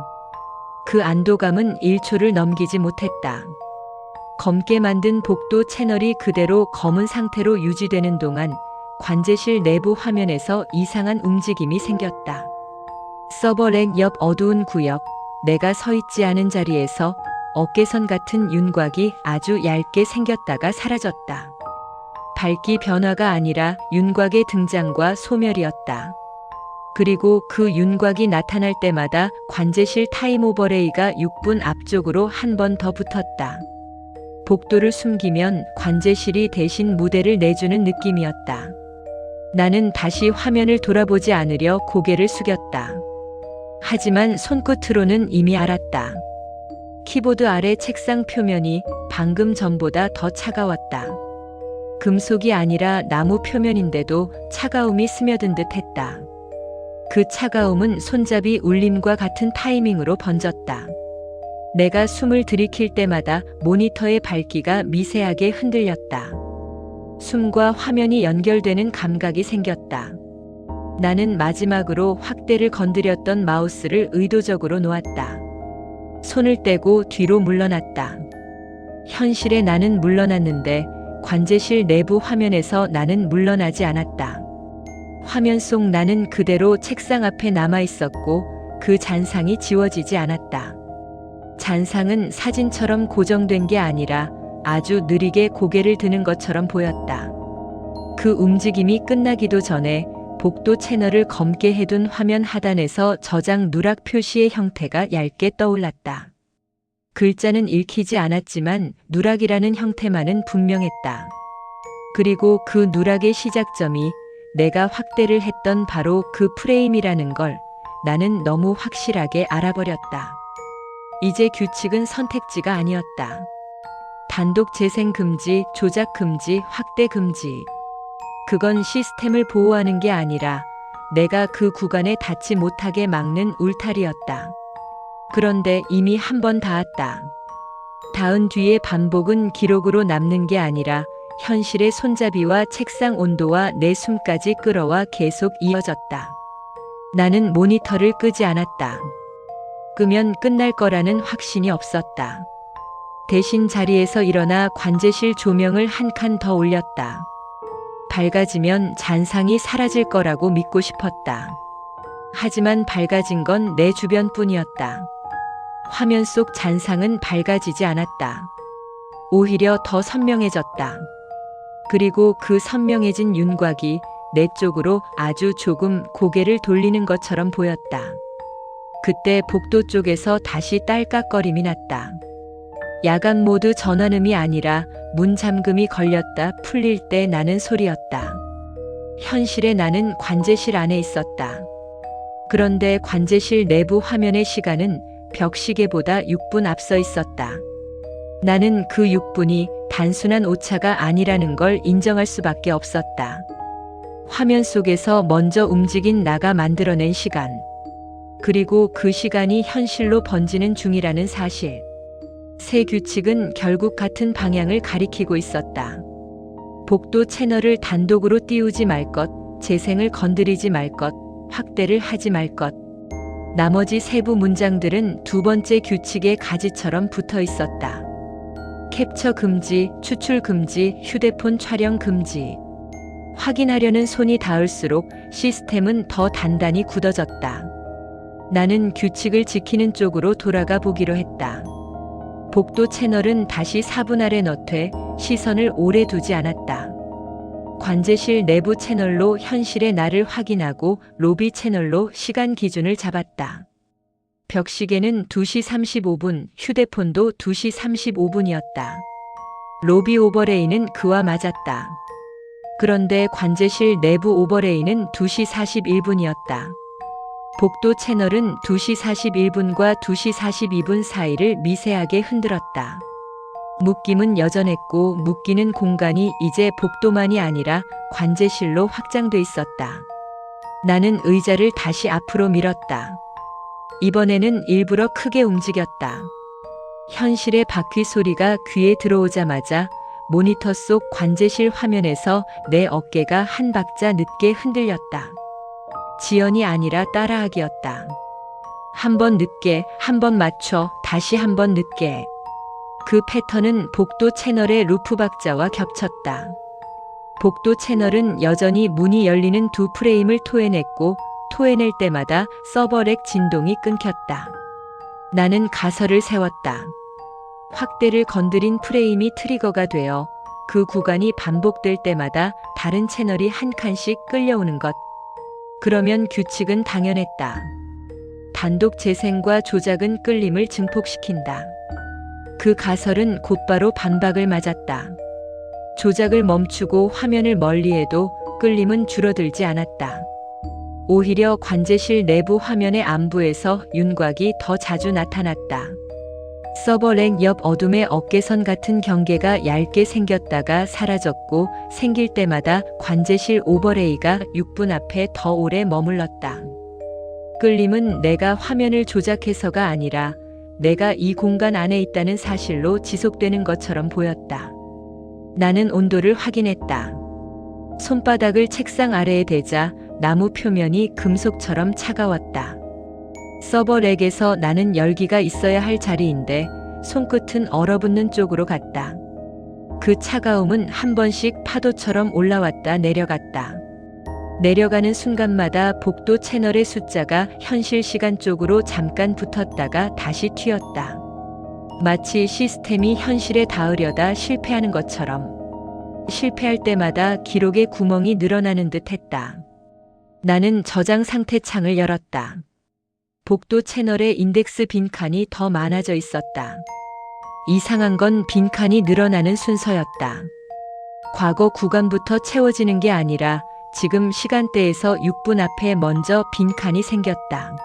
그 안도감은 1초를 넘기지 못했다. 검게 만든 복도 채널이 그대로 검은 상태로 유지되는 동안 관제실 내부 화면에서 이상한 움직임이 생겼다. 서버렉 옆 어두운 구역, 내가 서 있지 않은 자리에서 어깨선 같은 윤곽이 아주 얇게 생겼다가 사라졌다. 밝기 변화가 아니라 윤곽의 등장과 소멸이었다. 그리고 그 윤곽이 나타날 때마다 관제실 타임 오버레이가 6분 앞쪽으로 한 번 더 붙었다. 복도를 숨기면 관제실이 대신 무대를 내주는 느낌이었다. 나는 다시 화면을 돌아보지 않으려 고개를 숙였다. 하지만 손끝으로는 이미 알았다. 키보드 아래 책상 표면이 방금 전보다 더 차가웠다. 금속이 아니라 나무 표면인데도 차가움이 스며든 듯 했다. 그 차가움은 손잡이 울림과 같은 타이밍으로 번졌다. 내가 숨을 들이킬 때마다 모니터의 밝기가 미세하게 흔들렸다. 숨과 화면이 연결되는 감각이 생겼다. 나는 마지막으로 확대를 건드렸던 마우스를 의도적으로 놓았다. 손을 떼고 뒤로 물러났다. 현실의 나는 물러났는데 관제실 내부 화면에서 나는 물러나지 않았다. 화면 속 나는 그대로 책상 앞에 남아 있었고 그 잔상이 지워지지 않았다. 잔상은 사진처럼 고정된 게 아니라 아주 느리게 고개를 드는 것처럼 보였다. 그 움직임이 끝나기도 전에 복도 채널을 검게 해둔 화면 하단에서 저장 누락 표시의 형태가 얇게 떠올랐다. 글자는 읽히지 않았지만 누락이라는 형태만은 분명했다. 그리고 그 누락의 시작점이 내가 확대를 했던 바로 그 프레임이라는 걸 나는 너무 확실하게 알아버렸다. 이제 규칙은 선택지가 아니었다. 단독 재생 금지, 조작 금지, 확대 금지. 그건 시스템을 보호하는 게 아니라 내가 그 구간에 닿지 못하게 막는 울타리였다. 그런데 이미 한 번 닿았다. 닿은 뒤의 반복은 기록으로 남는 게 아니라 현실의 손잡이와 책상 온도와 내 숨까지 끌어와 계속 이어졌다. 나는 모니터를 끄지 않았다. 끄면 끝날 거라는 확신이 없었다. 대신 자리에서 일어나 관제실 조명을 한 칸 더 올렸다. 밝아지면 잔상이 사라질 거라고 믿고 싶었다. 하지만 밝아진 건 내 주변뿐이었다. 화면 속 잔상은 밝아지지 않았다. 오히려 더 선명해졌다. 그리고 그 선명해진 윤곽이 내 쪽으로 아주 조금 고개를 돌리는 것처럼 보였다. 그때 복도 쪽에서 다시 딸깍거림이 났다. 야간 모드 전원음이 아니라 문 잠금이 걸렸다 풀릴 때 나는 소리였다. 현실의 나는 관제실 안에 있었다. 그런데 관제실 내부 화면의 시간은 벽시계보다 6분 앞서 있었다. 나는 그 6분이 단순한 오차가 아니라는 걸 인정할 수밖에 없었다. 화면 속에서 먼저 움직인 나가 만들어낸 시간. 그리고 그 시간이 현실로 번지는 중이라는 사실. 새 규칙은 결국 같은 방향을 가리키고 있었다. 복도 채널을 단독으로 띄우지 말 것, 재생을 건드리지 말 것, 확대를 하지 말 것. 나머지 세부 문장들은 두 번째 규칙의 가지처럼 붙어 있었다. 캡처 금지, 추출 금지, 휴대폰 촬영 금지. 확인하려는 손이 닿을수록 시스템은 더 단단히 굳어졌다. 나는 규칙을 지키는 쪽으로 돌아가 보기로 했다. 복도 채널은 다시 4분 아래 넣되 시선을 오래 두지 않았다. 관제실 내부 채널로 현실의 나를 확인하고 로비 채널로 시간 기준을 잡았다. 벽시계는 2시 35분, 휴대폰도 2시 35분이었다. 로비 오버레이는 그와 맞았다. 그런데 관제실 내부 오버레이는 2시 41분이었다. 복도 채널은 2시 41분과 2시 42분 사이를 미세하게 흔들었다. 묶임은 여전했고 묶이는 공간이 이제 복도만이 아니라 관제실로 확장돼 있었다. 나는 의자를 다시 앞으로 밀었다. 이번에는 일부러 크게 움직였다. 현실의 바퀴 소리가 귀에 들어오자마자 모니터 속 관제실 화면에서 내 어깨가 한 박자 늦게 흔들렸다. 지연이 아니라 따라하기였다. 한 번 늦게, 한 번 맞춰, 다시 한 번 늦게. 그 패턴은 복도 채널의 루프 박자와 겹쳤다. 복도 채널은 여전히 문이 열리는 두 프레임을 토해냈고 토해낼 때마다 서버렉 진동이 끊겼다. 나는 가설을 세웠다. 확대를 건드린 프레임이 트리거가 되어 그 구간이 반복될 때마다 다른 채널이 한 칸씩 끌려오는 것. 그러면 규칙은 당연했다. 단독 재생과 조작은 끌림을 증폭시킨다. 그 가설은 곧바로 반박을 맞았다. 조작을 멈추고 화면을 멀리해도 끌림은 줄어들지 않았다. 오히려 관제실 내부 화면의 안부에서 윤곽이 더 자주 나타났다. 서버렉 옆 어둠의 어깨선 같은 경계가 얇게 생겼다가 사라졌고 생길 때마다 관제실 오버레이가 6분 앞에 더 오래 머물렀다. 끌림은 내가 화면을 조작해서가 아니라 내가 이 공간 안에 있다는 사실로 지속되는 것처럼 보였다. 나는 온도를 확인했다. 손바닥을 책상 아래에 대자 나무 표면이 금속처럼 차가웠다. 서버렉에서 나는 열기가 있어야 할 자리인데 손끝은 얼어붙는 쪽으로 갔다. 그 차가움은 한 번씩 파도처럼 올라왔다 내려갔다. 내려가는 순간마다 복도 채널의 숫자가 현실 시간 쪽으로 잠깐 붙었다가 다시 튀었다. 마치 시스템이 현실에 닿으려다 실패하는 것처럼. 실패할 때마다 기록의 구멍이 늘어나는 듯 했다. 나는 저장 상태 창을 열었다. 복도 채널의 인덱스 빈칸이 더 많아져 있었다. 이상한 건 빈칸이 늘어나는 순서였다. 과거 구간부터 채워지는 게 아니라 지금 시간대에서 6분 앞에 먼저 빈칸이 생겼다.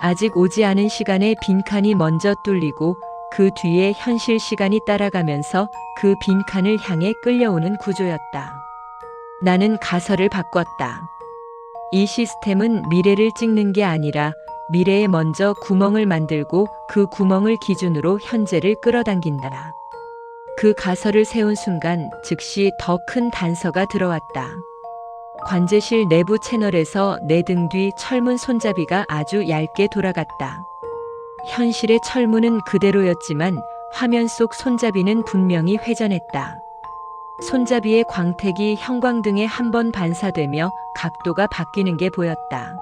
아직 오지 않은 시간에 빈칸이 먼저 뚫리고 그 뒤에 현실 시간이 따라가면서 그 빈칸을 향해 끌려오는 구조였다. 나는 가설을 바꿨다. 이 시스템은 미래를 찍는 게 아니라 미래에 먼저 구멍을 만들고 그 구멍을 기준으로 현재를 끌어당긴다. 그 가설을 세운 순간 즉시 더 큰 단서가 들어왔다. 관제실 내부 채널에서 내 등 뒤 철문 손잡이가 아주 얇게 돌아갔다. 현실의 철문은 그대로였지만 화면 속 손잡이는 분명히 회전했다. 손잡이의 광택이 형광등에 한 번 반사되며 각도가 바뀌는 게 보였다.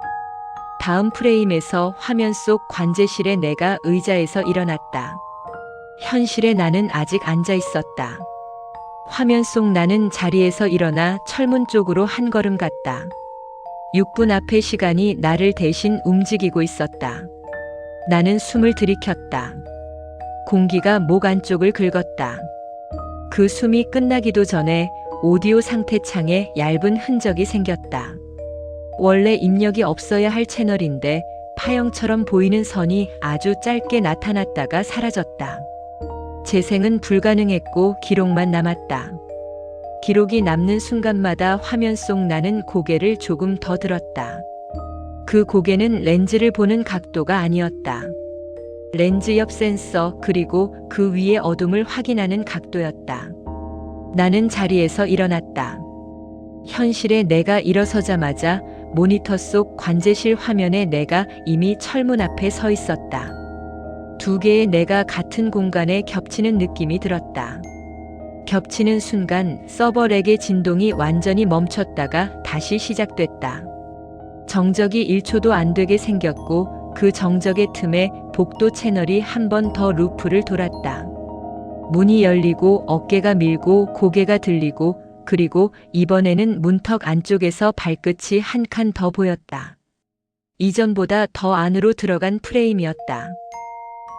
다음 프레임에서 화면 속 관제실의 내가 의자에서 일어났다. 현실의 나는 아직 앉아 있었다. 화면 속 나는 자리에서 일어나 철문 쪽으로 한 걸음 갔다. 6분 앞의 시간이 나를 대신 움직이고 있었다. 나는 숨을 들이켰다. 공기가 목 안쪽을 긁었다. 그 숨이 끝나기도 전에 오디오 상태 창에 얇은 흔적이 생겼다. 원래 입력이 없어야 할 채널인데 파형처럼 보이는 선이 아주 짧게 나타났다가 사라졌다. 재생은 불가능했고 기록만 남았다. 기록이 남는 순간마다 화면 속 나는 고개를 조금 더 들었다. 그 고개는 렌즈를 보는 각도가 아니었다. 렌즈 옆 센서 그리고 그 위의 어둠을 확인하는 각도였다. 나는 자리에서 일어났다. 현실에 내가 일어서자마자 모니터 속 관제실 화면에 내가 이미 철문 앞에 서 있었다. 두 개의 내가 같은 공간에 겹치는 느낌이 들었다. 겹치는 순간 서버렉의 진동이 완전히 멈췄다가 다시 시작됐다. 정적이 1초도 안 되게 생겼고 그 정적의 틈에 복도 채널이 한 번 더 루프를 돌았다. 문이 열리고 어깨가 밀고 고개가 들리고 그리고 이번에는 문턱 안쪽에서 발끝이 한 칸 더 보였다. 이전보다 더 안으로 들어간 프레임이었다.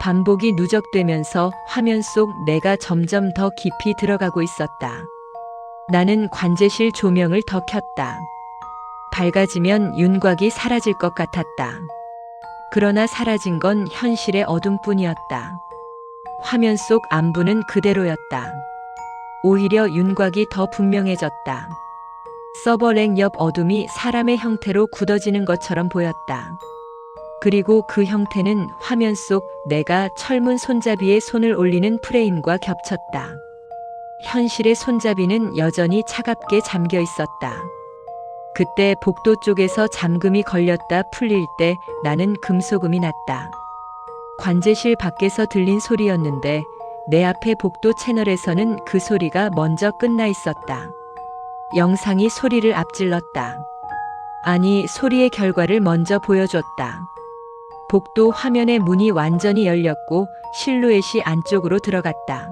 반복이 누적되면서 화면 속 내가 점점 더 깊이 들어가고 있었다. 나는 관제실 조명을 더 켰다. 밝아지면 윤곽이 사라질 것 같았다. 그러나 사라진 건 현실의 어둠뿐이었다. 화면 속 안부는 그대로였다. 오히려 윤곽이 더 분명해졌다. 서버렉 옆 어둠이 사람의 형태로 굳어지는 것처럼 보였다. 그리고 그 형태는 화면 속 내가 철문 손잡이에 손을 올리는 프레임과 겹쳤다. 현실의 손잡이는 여전히 차갑게 잠겨 있었다. 그때 복도 쪽에서 잠금이 걸렸다 풀릴 때 나는 금소금이 났다. 관제실 밖에서 들린 소리였는데 내 앞에 복도 채널에서는 그 소리가 먼저 끝나 있었다. 영상이 소리를 앞질렀다. 아니, 소리의 결과를 먼저 보여줬다. 복도 화면의 문이 완전히 열렸고 실루엣이 안쪽으로 들어갔다.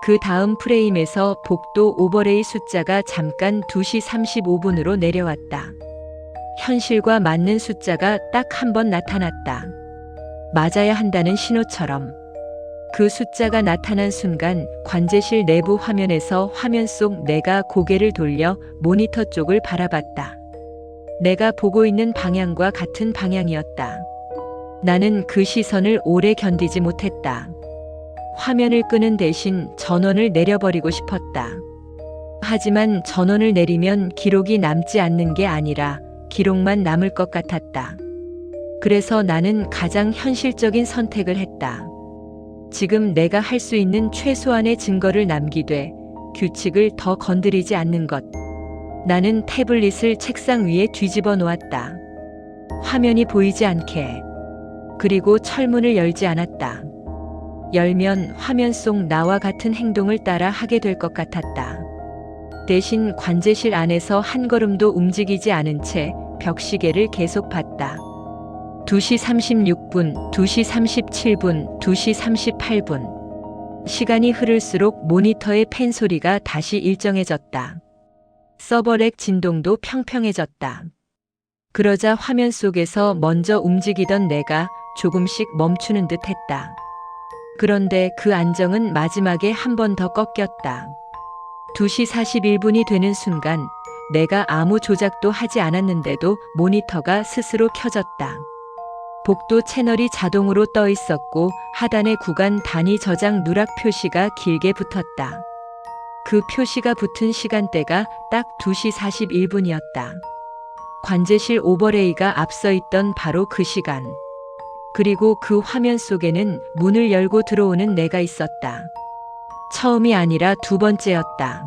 그 다음 프레임에서 복도 오버레이 숫자가 잠깐 2시 35분으로 내려왔다. 현실과 맞는 숫자가 딱 한 번 나타났다. 맞아야 한다는 신호처럼. 그 숫자가 나타난 순간 관제실 내부 화면에서 화면 속 내가 고개를 돌려 모니터 쪽을 바라봤다. 내가 보고 있는 방향과 같은 방향이었다. 나는 그 시선을 오래 견디지 못했다. 화면을 끄는 대신 전원을 내려버리고 싶었다. 하지만 전원을 내리면 기록이 남지 않는 게 아니라 기록만 남을 것 같았다. 그래서 나는 가장 현실적인 선택을 했다. 지금 내가 할 수 있는 최소한의 증거를 남기되 규칙을 더 건드리지 않는 것. 나는 태블릿을 책상 위에 뒤집어 놓았다. 화면이 보이지 않게. 그리고 철문을 열지 않았다. 열면 화면 속 나와 같은 행동을 따라 하게 될 것 같았다. 대신 관제실 안에서 한 걸음도 움직이지 않은 채 벽시계를 계속 봤다. 2시 36분, 2시 37분, 2시 38분. 시간이 흐를수록 모니터의 펜 소리가 다시 일정해졌다. 서버렉 진동도 평평해졌다. 그러자 화면 속에서 먼저 움직이던 내가 조금씩 멈추는 듯 했다. 그런데 그 안정은 마지막에 한 번 더 꺾였다. 2시 41분이 되는 순간 내가 아무 조작도 하지 않았는데도 모니터가 스스로 켜졌다. 복도 채널이 자동으로 떠 있었고 하단의 구간 단위 저장 누락 표시가 길게 붙었다. 그 표시가 붙은 시간대가 딱 2시 41분이었다. 관제실 오버레이가 앞서 있던 바로 그 시간. 그리고 그 화면 속에는 문을 열고 들어오는 내가 있었다. 처음이 아니라 두 번째였다.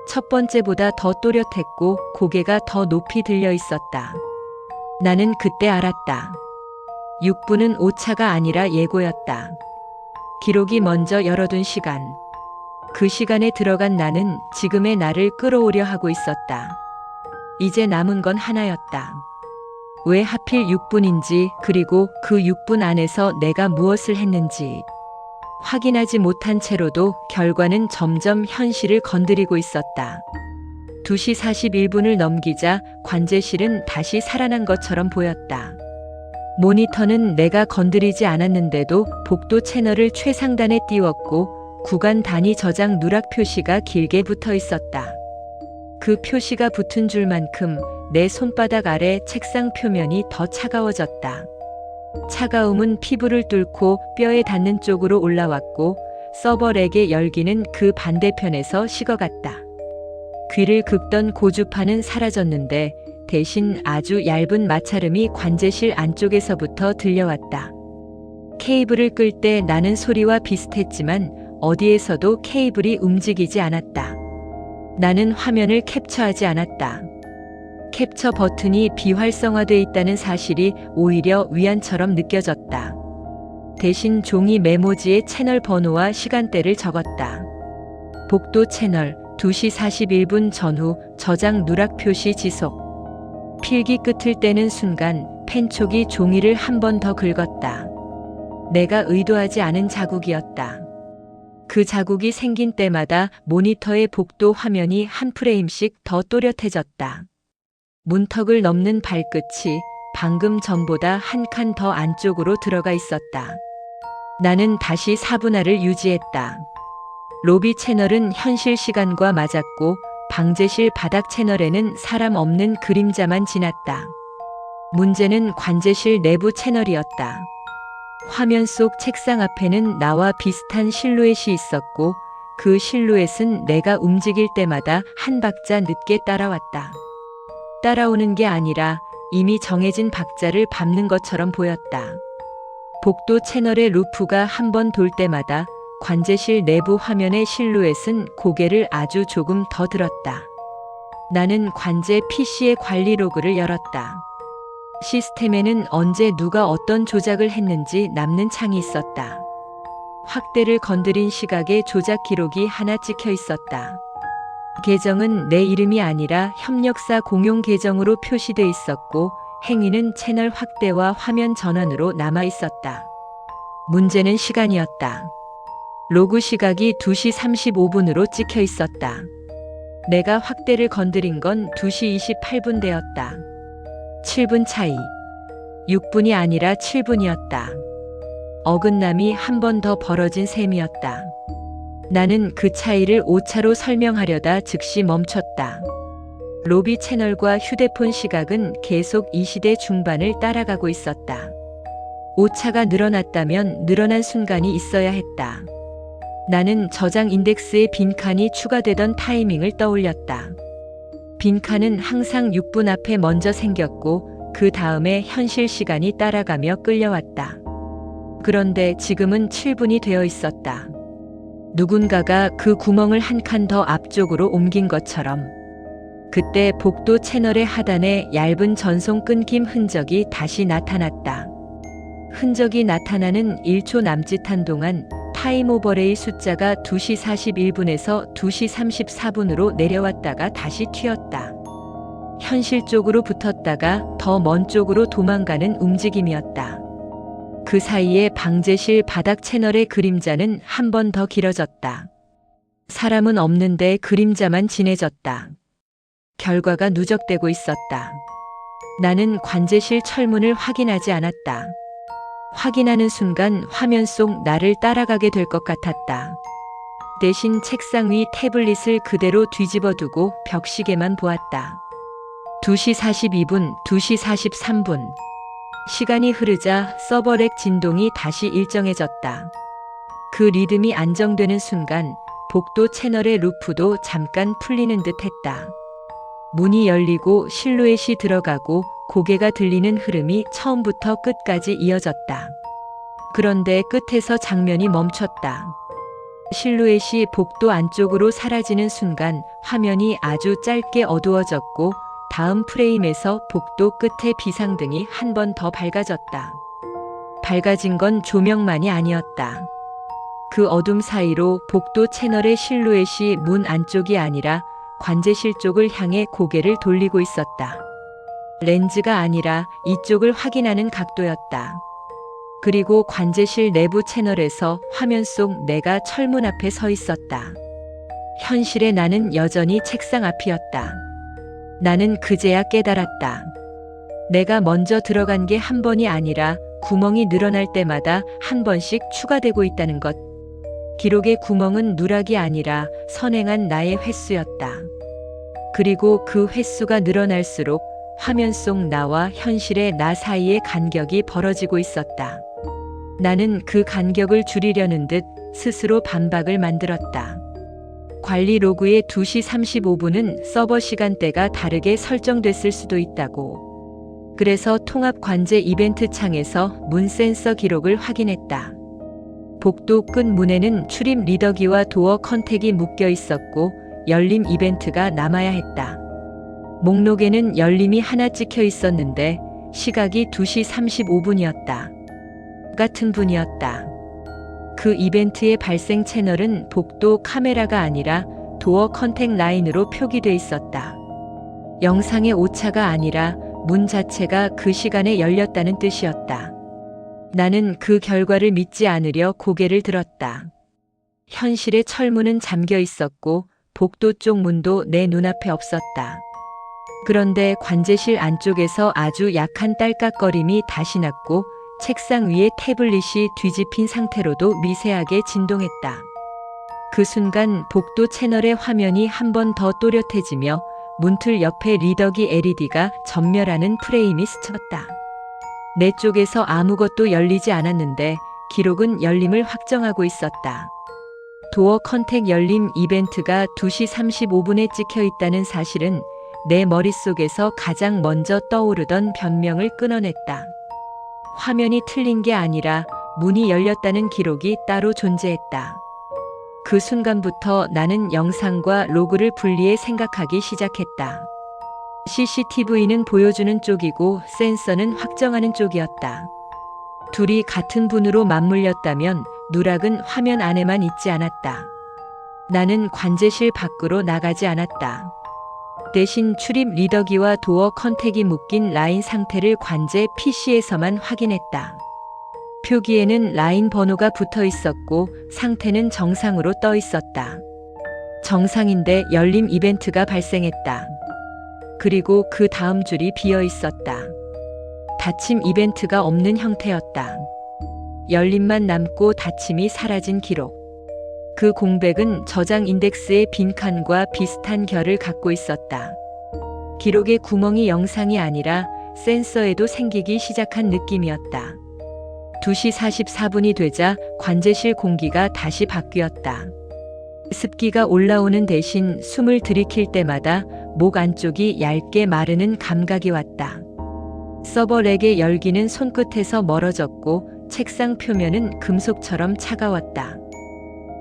첫 번째보다 더 또렷했고 고개가 더 높이 들려 있었다. 나는 그때 알았다. 6분은 오차가 아니라 예고였다. 기록이 먼저 열어둔 시간. 그 시간에 들어간 나는 지금의 나를 끌어오려 하고 있었다. 이제 남은 건 하나였다. 왜 하필 6분인지, 그리고 그 6분 안에서 내가 무엇을 했는지. 확인하지 못한 채로도 결과는 점점 현실을 건드리고 있었다. 2시 41분을 넘기자 관제실은 다시 살아난 것처럼 보였다. 모니터는 내가 건드리지 않았는데도 복도 채널을 최상단에 띄웠고 구간 단위 저장 누락 표시가 길게 붙어 있었다. 그 표시가 붙은 줄만큼 내 손바닥 아래 책상 표면이 더 차가워졌다. 차가움은 피부를 뚫고 뼈에 닿는 쪽으로 올라왔고 서버렉의 열기는 그 반대편에서 식어갔다. 귀를 긁던 고주파는 사라졌는데 대신 아주 얇은 마찰음이 관제실 안쪽에서부터 들려왔다. 케이블을 끌 때 나는 소리와 비슷했지만 어디에서도 케이블이 움직이지 않았다. 나는 화면을 캡처하지 않았다. 캡처 버튼이 비활성화돼 있다는 사실이 오히려 위안처럼 느껴졌다. 대신 종이 메모지에 채널 번호와 시간대를 적었다. 복도 채널 2시 41분 전후 저장 누락 표시 지속. 필기 끝을 떼는 순간 펜촉이 종이를 한 번 더 긁었다. 내가 의도하지 않은 자국이었다. 그 자국이 생긴 때마다 모니터의 복도 화면이 한 프레임씩 더 또렷해졌다. 문턱을 넘는 발끝이 방금 전보다 한 칸 더 안쪽으로 들어가 있었다. 나는 다시 4분할을 유지했다. 로비 채널은 현실 시간과 맞았고 방제실 바닥 채널에는 사람 없는 그림자만 지났다. 문제는 관제실 내부 채널이었다. 화면 속 책상 앞에는 나와 비슷한 실루엣이 있었고 그 실루엣은 내가 움직일 때마다 한 박자 늦게 따라왔다. 따라오는 게 아니라 이미 정해진 박자를 밟는 것처럼 보였다. 복도 채널의 루프가 한 번 돌 때마다 관제실 내부 화면의 실루엣은 고개를 아주 조금 더 들었다. 나는 관제 PC의 관리 로그를 열었다. 시스템에는 언제 누가 어떤 조작을 했는지 남는 창이 있었다. 확대를 건드린 시각의 조작 기록이 하나 찍혀 있었다. 계정은 내 이름이 아니라 협력사 공용 계정으로 표시돼 있었고 행위는 채널 확대와 화면 전환으로 남아 있었다. 문제는 시간이었다. 로그 시각이 2시 35분으로 찍혀 있었다. 내가 확대를 건드린 건 2시 28분 되었다. 7분 차이. 6분이 아니라 7분이었다. 어긋남이 한 번 더 벌어진 셈이었다. 나는 그 차이를 오차로 설명하려다 즉시 멈췄다. 로비 채널과 휴대폰 시각은 계속 이 시대 중반을 따라가고 있었다. 오차가 늘어났다면 늘어난 순간이 있어야 했다. 나는 저장 인덱스에 빈칸이 추가되던 타이밍을 떠올렸다. 빈칸은 항상 6분 앞에 먼저 생겼고 그 다음에 현실 시간이 따라가며 끌려왔다. 그런데 지금은 7분이 되어 있었다. 누군가가 그 구멍을 한 칸 더 앞쪽으로 옮긴 것처럼. 그때 복도 채널의 하단에 얇은 전송 끊김 흔적이 다시 나타났다. 흔적이 나타나는 1초 남짓한 동안 타임 오버레이 숫자가 2시 41분에서 2시 34분으로 내려왔다가 다시 튀었다. 현실 쪽으로 붙었다가 더 먼 쪽으로 도망가는 움직임이었다. 그 사이에 방제실 바닥 채널의 그림자는 한 번 더 길어졌다. 사람은 없는데 그림자만 진해졌다. 결과가 누적되고 있었다. 나는 관제실 철문을 확인하지 않았다. 확인하는 순간 화면 속 나를 따라가게 될 것 같았다. 대신 책상 위 태블릿을 그대로 뒤집어 두고 벽시계만 보았다. 2시 42분, 2시 43분. 시간이 흐르자 서버렉 진동이 다시 일정해졌다. 그 리듬이 안정되는 순간 복도 채널의 루프도 잠깐 풀리는 듯 했다. 문이 열리고 실루엣이 들어가고 고개가 들리는 흐름이 처음부터 끝까지 이어졌다. 그런데 끝에서 장면이 멈췄다. 실루엣이 복도 안쪽으로 사라지는 순간 화면이 아주 짧게 어두워졌고 다음 프레임에서 복도 끝에 비상등이 한 번 더 밝아졌다. 밝아진 건 조명만이 아니었다. 그 어둠 사이로 복도 채널의 실루엣이 문 안쪽이 아니라 관제실 쪽을 향해 고개를 돌리고 있었다. 렌즈가 아니라 이쪽을 확인하는 각도였다. 그리고 관제실 내부 채널에서 화면 속 내가 철문 앞에 서 있었다. 현실의 나는 여전히 책상 앞이었다. 나는 그제야 깨달았다. 내가 먼저 들어간 게 한 번이 아니라 구멍이 늘어날 때마다 한 번씩 추가되고 있다는 것. 기록의 구멍은 누락이 아니라 선행한 나의 횟수였다. 그리고 그 횟수가 늘어날수록 화면 속 나와 현실의 나 사이의 간격이 벌어지고 있었다. 나는 그 간격을 줄이려는 듯 스스로 반박을 만들었다. 관리 로그의 2시 35분은 서버 시간대가 다르게 설정됐을 수도 있다고. 그래서 통합 관제 이벤트 창에서 문 센서 기록을 확인했다. 복도 끝 문에는 출입 리더기와 도어 컨택이 묶여 있었고 열림 이벤트가 남아야 했다. 목록에는 열림이 하나 찍혀 있었는데 시각이 2시 35분이었다. 같은 분이었다. 그 이벤트의 발생 채널은 복도 카메라가 아니라 도어 컨택 라인으로 표기돼 있었다. 영상의 오차가 아니라 문 자체가 그 시간에 열렸다는 뜻이었다. 나는 그 결과를 믿지 않으려 고개를 들었다. 현실의 철문은 잠겨 있었고 복도 쪽 문도 내 눈앞에 없었다. 그런데 관제실 안쪽에서 아주 약한 딸깍거림이 다시 났고 책상 위에 태블릿이 뒤집힌 상태로도 미세하게 진동했다. 그 순간 복도 채널의 화면이 한 번 더 또렷해지며 문틀 옆에 리더기 LED가 전멸하는 프레임이 스쳤다. 내 쪽에서 아무것도 열리지 않았는데 기록은 열림을 확정하고 있었다. 도어 컨택 열림 이벤트가 2시 35분에 찍혀 있다는 사실은 내 머릿속에서 가장 먼저 떠오르던 변명을 끊어냈다. 화면이 틀린 게 아니라 문이 열렸다는 기록이 따로 존재했다. 그 순간부터 나는 영상과 로그를 분리해 생각하기 시작했다. CCTV는 보여주는 쪽이고 센서는 확정하는 쪽이었다. 둘이 같은 분으로 맞물렸다면 누락은 화면 안에만 있지 않았다. 나는 관제실 밖으로 나가지 않았다. 대신 출입 리더기와 도어 컨택이 묶인 라인 상태를 관제 PC에서만 확인했다. 표기에는 라인 번호가 붙어 있었고 상태는 정상으로 떠 있었다. 정상인데 열림 이벤트가 발생했다. 그리고 그 다음 줄이 비어 있었다. 닫힘 이벤트가 없는 형태였다. 열림만 남고 닫힘이 사라진 기록. 그 공백은 저장 인덱스의 빈칸과 비슷한 결을 갖고 있었다. 기록의 구멍이 영상이 아니라 센서에도 생기기 시작한 느낌이었다. 2시 44분이 되자 관제실 공기가 다시 바뀌었다. 습기가 올라오는 대신 숨을 들이킬 때마다 목 안쪽이 얇게 마르는 감각이 왔다. 서버 렉의 열기는 손끝에서 멀어졌고 책상 표면은 금속처럼 차가웠다.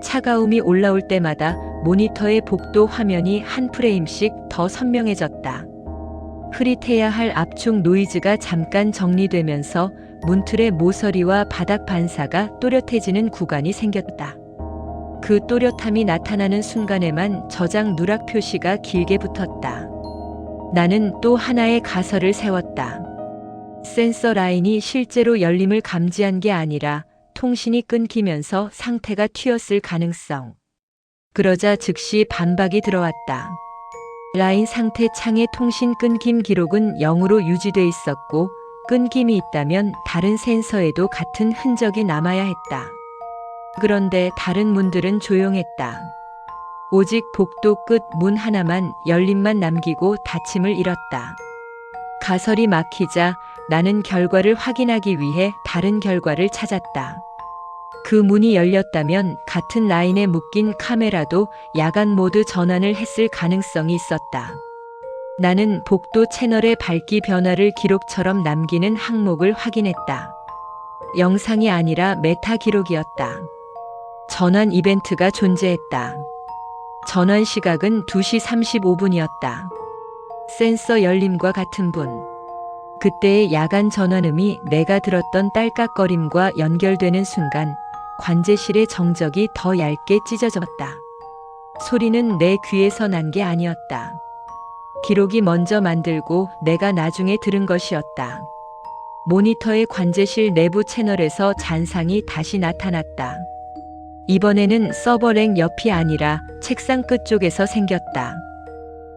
차가움이 올라올 때마다 모니터의 복도 화면이 한 프레임씩 더 선명해졌다. 흐릿해야 할 압축 노이즈가 잠깐 정리되면서 문틀의 모서리와 바닥 반사가 또렷해지는 구간이 생겼다. 그 또렷함이 나타나는 순간에만 저장 누락 표시가 길게 붙었다. 나는 또 하나의 가설을 세웠다. 센서 라인이 실제로 열림을 감지한 게 아니라 통신이 끊기면서 상태가 튀었을 가능성. 그러자 즉시 반박이 들어왔다. 라인 상태 창의 통신 끊김 기록은 0으로 유지돼 있었고 끊김이 있다면 다른 센서에도 같은 흔적이 남아야 했다. 그런데 다른 문들은 조용했다. 오직 복도 끝 문 하나만 열림만 남기고 닫힘을 잃었다. 가설이 막히자 나는 결과를 확인하기 위해 다른 결과를 찾았다. 그 문이 열렸다면 같은 라인에 묶인 카메라도 야간 모드 전환을 했을 가능성이 있었다. 나는 복도 채널의 밝기 변화를 기록처럼 남기는 항목을 확인했다. 영상이 아니라 메타 기록이었다. 전환 이벤트가 존재했다. 전환 시각은 2시 35분이었다. 센서 열림과 같은 분. 그때의 야간 전환음이 내가 들었던 딸깍거림과 연결되는 순간 관제실의 정적이 더 얇게 찢어졌다. 소리는 내 귀에서 난 게 아니었다. 기록이 먼저 만들고 내가 나중에 들은 것이었다. 모니터의 관제실 내부 채널에서 잔상이 다시 나타났다. 이번에는 서버랭 옆이 아니라 책상 끝쪽에서 생겼다.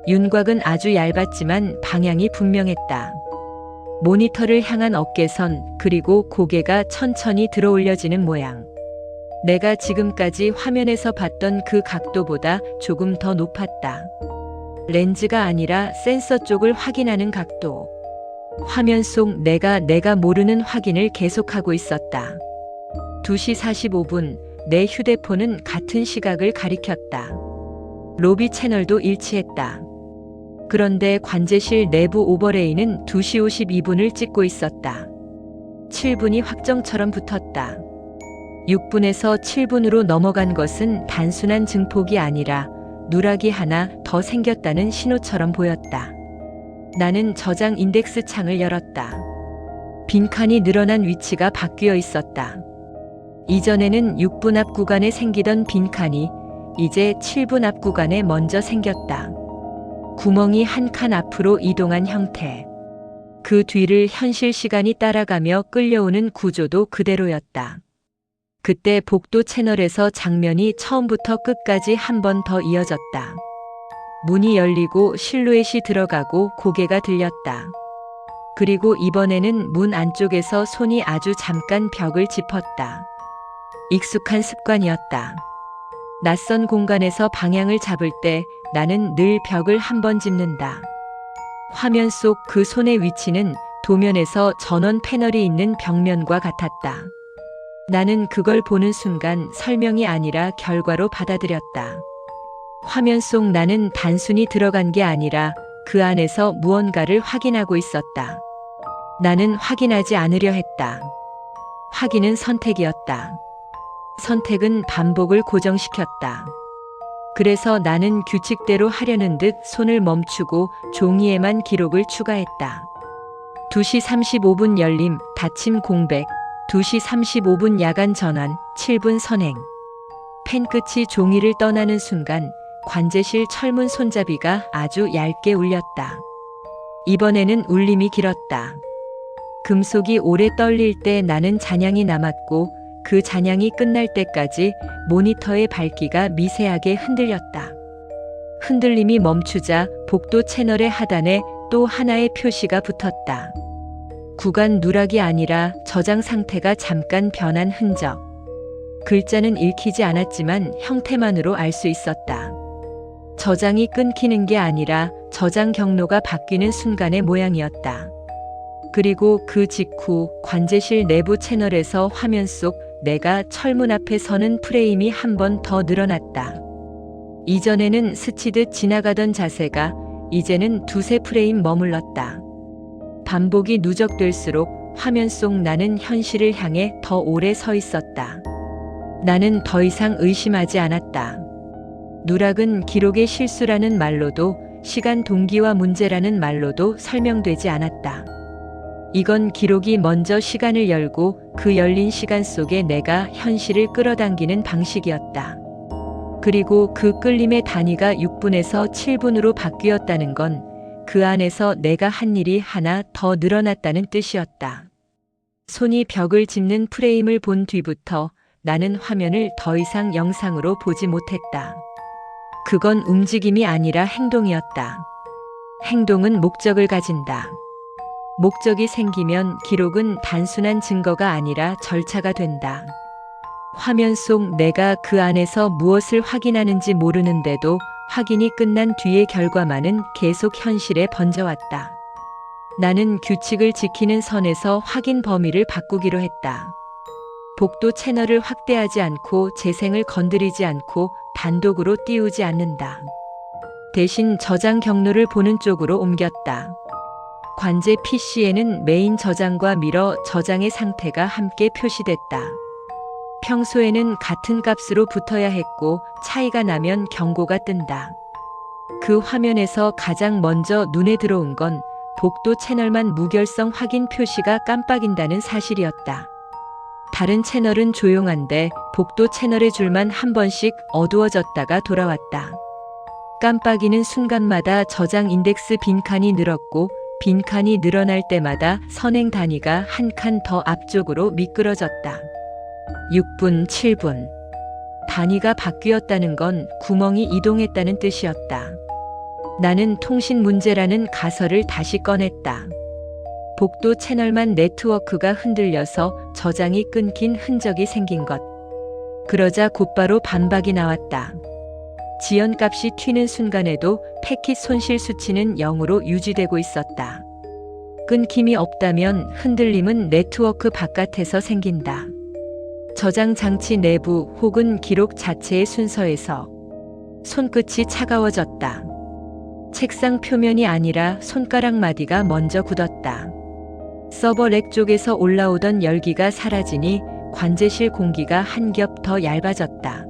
윤곽은 아주 얇았지만 방향이 분명했다. 모니터를 향한 어깨선, 그리고 고개가 천천히 들어 올려지는 모양. 내가 지금까지 화면에서 봤던 그 각도보다 조금 더 높았다. 렌즈가 아니라 센서 쪽을 확인하는 각도. 화면 속 내가 모르는 확인을 계속하고 있었다. 2시 45분, 내 휴대폰은 같은 시각을 가리켰다. 로비 채널도 일치했다. 그런데 관제실 내부 오버레이는 2시 52분을 찍고 있었다. 7분이 확정처럼 붙었다. 6분에서 7분으로 넘어간 것은 단순한 증폭이 아니라 누락이 하나 더 생겼다는 신호처럼 보였다. 나는 저장 인덱스 창을 열었다. 빈칸이 늘어난 위치가 바뀌어 있었다. 이전에는 6분 앞 구간에 생기던 빈칸이 이제 7분 앞 구간에 먼저 생겼다. 구멍이 한 칸 앞으로 이동한 형태. 그 뒤를 현실 시간이 따라가며 끌려오는 구조도 그대로였다. 그때 복도 채널에서 장면이 처음부터 끝까지 한 번 더 이어졌다. 문이 열리고 실루엣이 들어가고 고개가 들렸다. 그리고 이번에는 문 안쪽에서 손이 아주 잠깐 벽을 짚었다. 익숙한 습관이었다. 낯선 공간에서 방향을 잡을 때 나는 늘 벽을 한 번 짚는다. 화면 속 그 손의 위치는 도면에서 전원 패널이 있는 벽면과 같았다. 나는 그걸 보는 순간 설명이 아니라 결과로 받아들였다. 화면 속 나는 단순히 들어간 게 아니라 그 안에서 무언가를 확인하고 있었다. 나는 확인하지 않으려 했다. 확인은 선택이었다. 선택은 반복을 고정시켰다. 그래서 나는 규칙대로 하려는 듯 손을 멈추고 종이에만 기록을 추가했다. 2시 35분 열림, 닫힘 공백, 2시 35분 야간 전환, 7분 선행. 펜 끝이 종이를 떠나는 순간 관제실 철문 손잡이가 아주 얇게 울렸다. 이번에는 울림이 길었다. 금속이 오래 떨릴 때 나는 잔향이 남았고 그 잔향이 끝날 때까지 모니터의 밝기가 미세하게 흔들렸다. 흔들림이 멈추자 복도 채널의 하단에 또 하나의 표시가 붙었다. 구간 누락이 아니라 저장 상태가 잠깐 변한 흔적. 글자는 읽히지 않았지만 형태만으로 알 수 있었다. 저장이 끊기는 게 아니라 저장 경로가 바뀌는 순간의 모양이었다. 그리고 그 직후 관제실 내부 채널에서 화면 속 내가 철문 앞에 서는 프레임이 한 번 더 늘어났다. 이전에는 스치듯 지나가던 자세가 이제는 두세 프레임 머물렀다. 반복이 누적될수록 화면 속 나는 현실을 향해 더 오래 서 있었다. 나는 더 이상 의심하지 않았다. 누락은 기록의 실수라는 말로도 시간 동기화 문제라는 말로도 설명되지 않았다. 이건 기록이 먼저 시간을 열고 그 열린 시간 속에 내가 현실을 끌어당기는 방식이었다. 그리고 그 끌림의 단위가 6분에서 7분으로 바뀌었다는 건 그 안에서 내가 한 일이 하나 더 늘어났다는 뜻이었다. 손이 벽을 짚는 프레임을 본 뒤부터 나는 화면을 더 이상 영상으로 보지 못했다. 그건 움직임이 아니라 행동이었다. 행동은 목적을 가진다. 목적이 생기면 기록은 단순한 증거가 아니라 절차가 된다. 화면 속 내가 그 안에서 무엇을 확인하는지 모르는데도 확인이 끝난 뒤의 결과만은 계속 현실에 번져왔다. 나는 규칙을 지키는 선에서 확인 범위를 바꾸기로 했다. 복도 채널을 확대하지 않고 재생을 건드리지 않고 단독으로 띄우지 않는다. 대신 저장 경로를 보는 쪽으로 옮겼다. 관제 PC에는 메인 저장과 미러 저장의 상태가 함께 표시됐다. 평소에는 같은 값으로 붙어야 했고 차이가 나면 경고가 뜬다. 그 화면에서 가장 먼저 눈에 들어온 건 복도 채널만 무결성 확인 표시가 깜빡인다는 사실이었다. 다른 채널은 조용한데 복도 채널의 줄만 한 번씩 어두워졌다가 돌아왔다. 깜빡이는 순간마다 저장 인덱스 빈칸이 늘었고 빈칸이 늘어날 때마다 선행 단위가 한 칸 더 앞쪽으로 미끄러졌다. 6분, 7분. 단위가 바뀌었다는 건 구멍이 이동했다는 뜻이었다. 나는 통신 문제라는 가설을 다시 꺼냈다. 복도 채널만 네트워크가 흔들려서 저장이 끊긴 흔적이 생긴 것. 그러자 곧바로 반박이 나왔다. 지연값이 튀는 순간에도 패킷 손실 수치는 0으로 유지되고 있었다. 끊김이 없다면 흔들림은 네트워크 바깥에서 생긴다. 저장 장치 내부 혹은 기록 자체의 순서에서 손끝이 차가워졌다. 책상 표면이 아니라 손가락 마디가 먼저 굳었다. 서버 렉 쪽에서 올라오던 열기가 사라지니 관제실 공기가 한 겹 더 얇아졌다.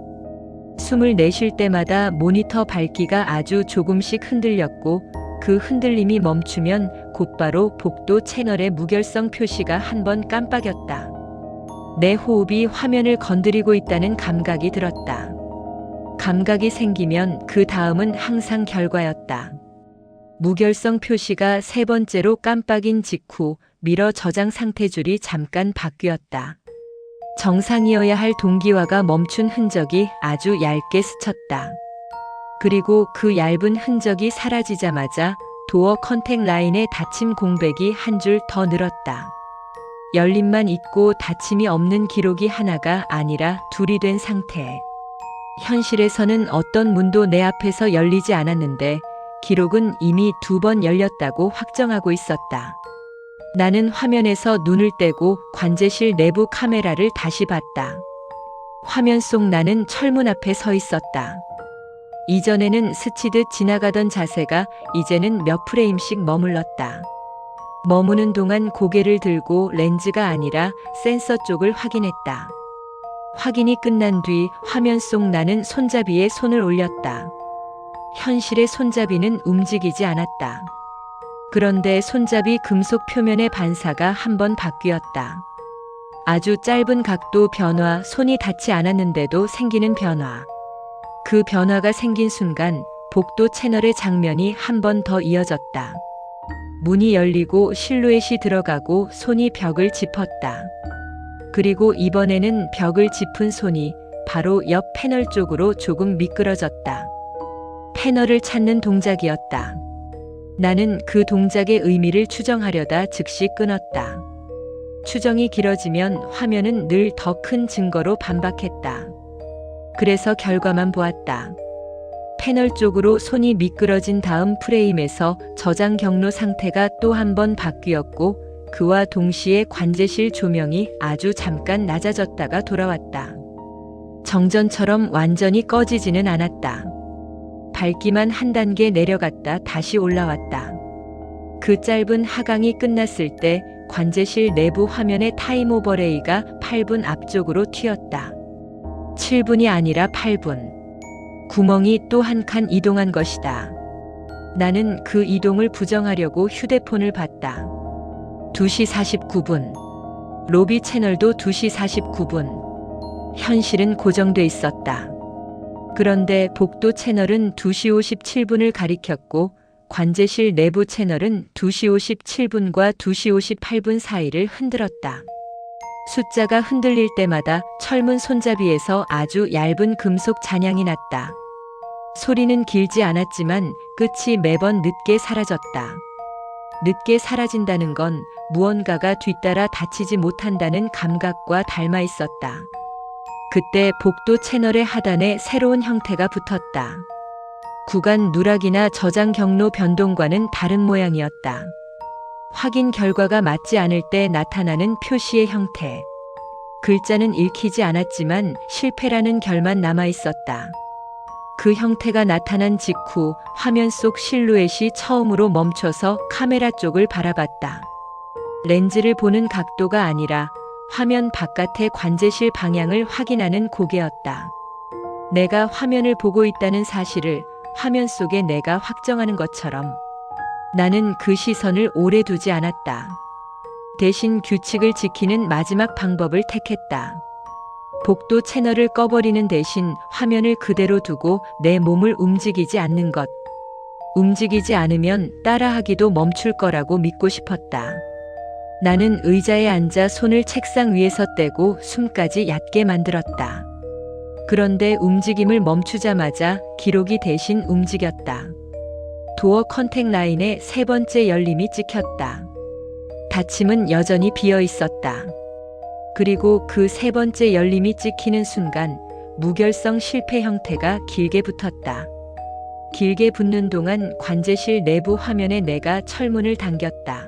숨을 내쉴 때마다 모니터 밝기가 아주 조금씩 흔들렸고 그 흔들림이 멈추면 곧바로 복도 채널의 무결성 표시가 한 번 깜빡였다. 내 호흡이 화면을 건드리고 있다는 감각이 들었다. 감각이 생기면 그 다음은 항상 결과였다. 무결성 표시가 세 번째로 깜빡인 직후 미러 저장 상태 줄이 잠깐 바뀌었다. 정상이어야 할 동기화가 멈춘 흔적이 아주 얇게 스쳤다. 그리고 그 얇은 흔적이 사라지자마자 도어 컨택 라인의 닫힘 공백이 한 줄 더 늘었다. 열림만 있고 닫힘이 없는 기록이 하나가 아니라 둘이 된 상태. 현실에서는 어떤 문도 내 앞에서 열리지 않았는데 기록은 이미 2번 열렸다고 확정하고 있었다. 나는 화면에서 눈을 떼고 관제실 내부 카메라를 다시 봤다. 화면 속 나는 철문 앞에 서 있었다. 이전에는 스치듯 지나가던 자세가 이제는 몇 프레임씩 머물렀다. 머무는 동안 고개를 들고 렌즈가 아니라 센서 쪽을 확인했다. 확인이 끝난 뒤 화면 속 나는 손잡이에 손을 올렸다. 현실의 손잡이는 움직이지 않았다. 그런데 손잡이 금속 표면의 반사가 한 번 바뀌었다. 아주 짧은 각도 변화, 손이 닿지 않았는데도 생기는 변화. 그 변화가 생긴 순간 복도 채널의 장면이 한 번 더 이어졌다. 문이 열리고 실루엣이 들어가고 손이 벽을 짚었다. 그리고 이번에는 벽을 짚은 손이 바로 옆 패널 쪽으로 조금 미끄러졌다. 패널을 찾는 동작이었다. 나는 그 동작의 의미를 추정하려다 즉시 끊었다. 추정이 길어지면 화면은 늘 더 큰 증거로 반박했다. 그래서 결과만 보았다. 패널 쪽으로 손이 미끄러진 다음 프레임에서 저장 경로 상태가 또 한 번 바뀌었고 그와 동시에 관제실 조명이 아주 잠깐 낮아졌다가 돌아왔다. 정전처럼 완전히 꺼지지는 않았다. 밝기만 한 단계 내려갔다 다시 올라왔다. 그 짧은 하강이 끝났을 때 관제실 내부 화면의 타임 오버레이가 8분 앞쪽으로 튀었다. 7분이 아니라 8분. 구멍이 또 한 칸 이동한 것이다. 나는 그 이동을 부정하려고 휴대폰을 봤다. 2시 49분. 로비 채널도 2시 49분. 현실은 고정돼 있었다. 그런데 복도 채널은 2시 57분을 가리켰고 관제실 내부 채널은 2시 57분과 2시 58분 사이를 흔들었다. 숫자가 흔들릴 때마다 철문 손잡이에서 아주 얇은 금속 잔향이 났다. 소리는 길지 않았지만 끝이 매번 늦게 사라졌다. 늦게 사라진다는 건 무언가가 뒤따라 닫히지 못한다는 감각과 닮아 있었다. 그때 복도 채널의 하단에 새로운 형태가 붙었다. 구간 누락이나 저장 경로 변동과는 다른 모양이었다. 확인 결과가 맞지 않을 때 나타나는 표시의 형태. 글자는 읽히지 않았지만 실패라는 결만 남아 있었다. 그 형태가 나타난 직후 화면 속 실루엣이 처음으로 멈춰서 카메라 쪽을 바라봤다. 렌즈를 보는 각도가 아니라 화면 바깥의 관제실 방향을 확인하는 고개였다. 내가 화면을 보고 있다는 사실을 화면 속에 내가 확정하는 것처럼 나는 그 시선을 오래 두지 않았다. 대신 규칙을 지키는 마지막 방법을 택했다. 복도 채널을 꺼버리는 대신 화면을 그대로 두고 내 몸을 움직이지 않는 것. 움직이지 않으면 따라하기도 멈출 거라고 믿고 싶었다. 나는 의자에 앉아 손을 책상 위에서 떼고 숨까지 얕게 만들었다. 그런데 움직임을 멈추자마자 기록이 대신 움직였다. 도어 컨택 라인의 세 번째 열림이 찍혔다. 닫힘은 여전히 비어 있었다. 그리고 그 세 번째 열림이 찍히는 순간 무결성 실패 형태가 길게 붙었다. 길게 붙는 동안 관제실 내부 화면에 내가 철문을 당겼다.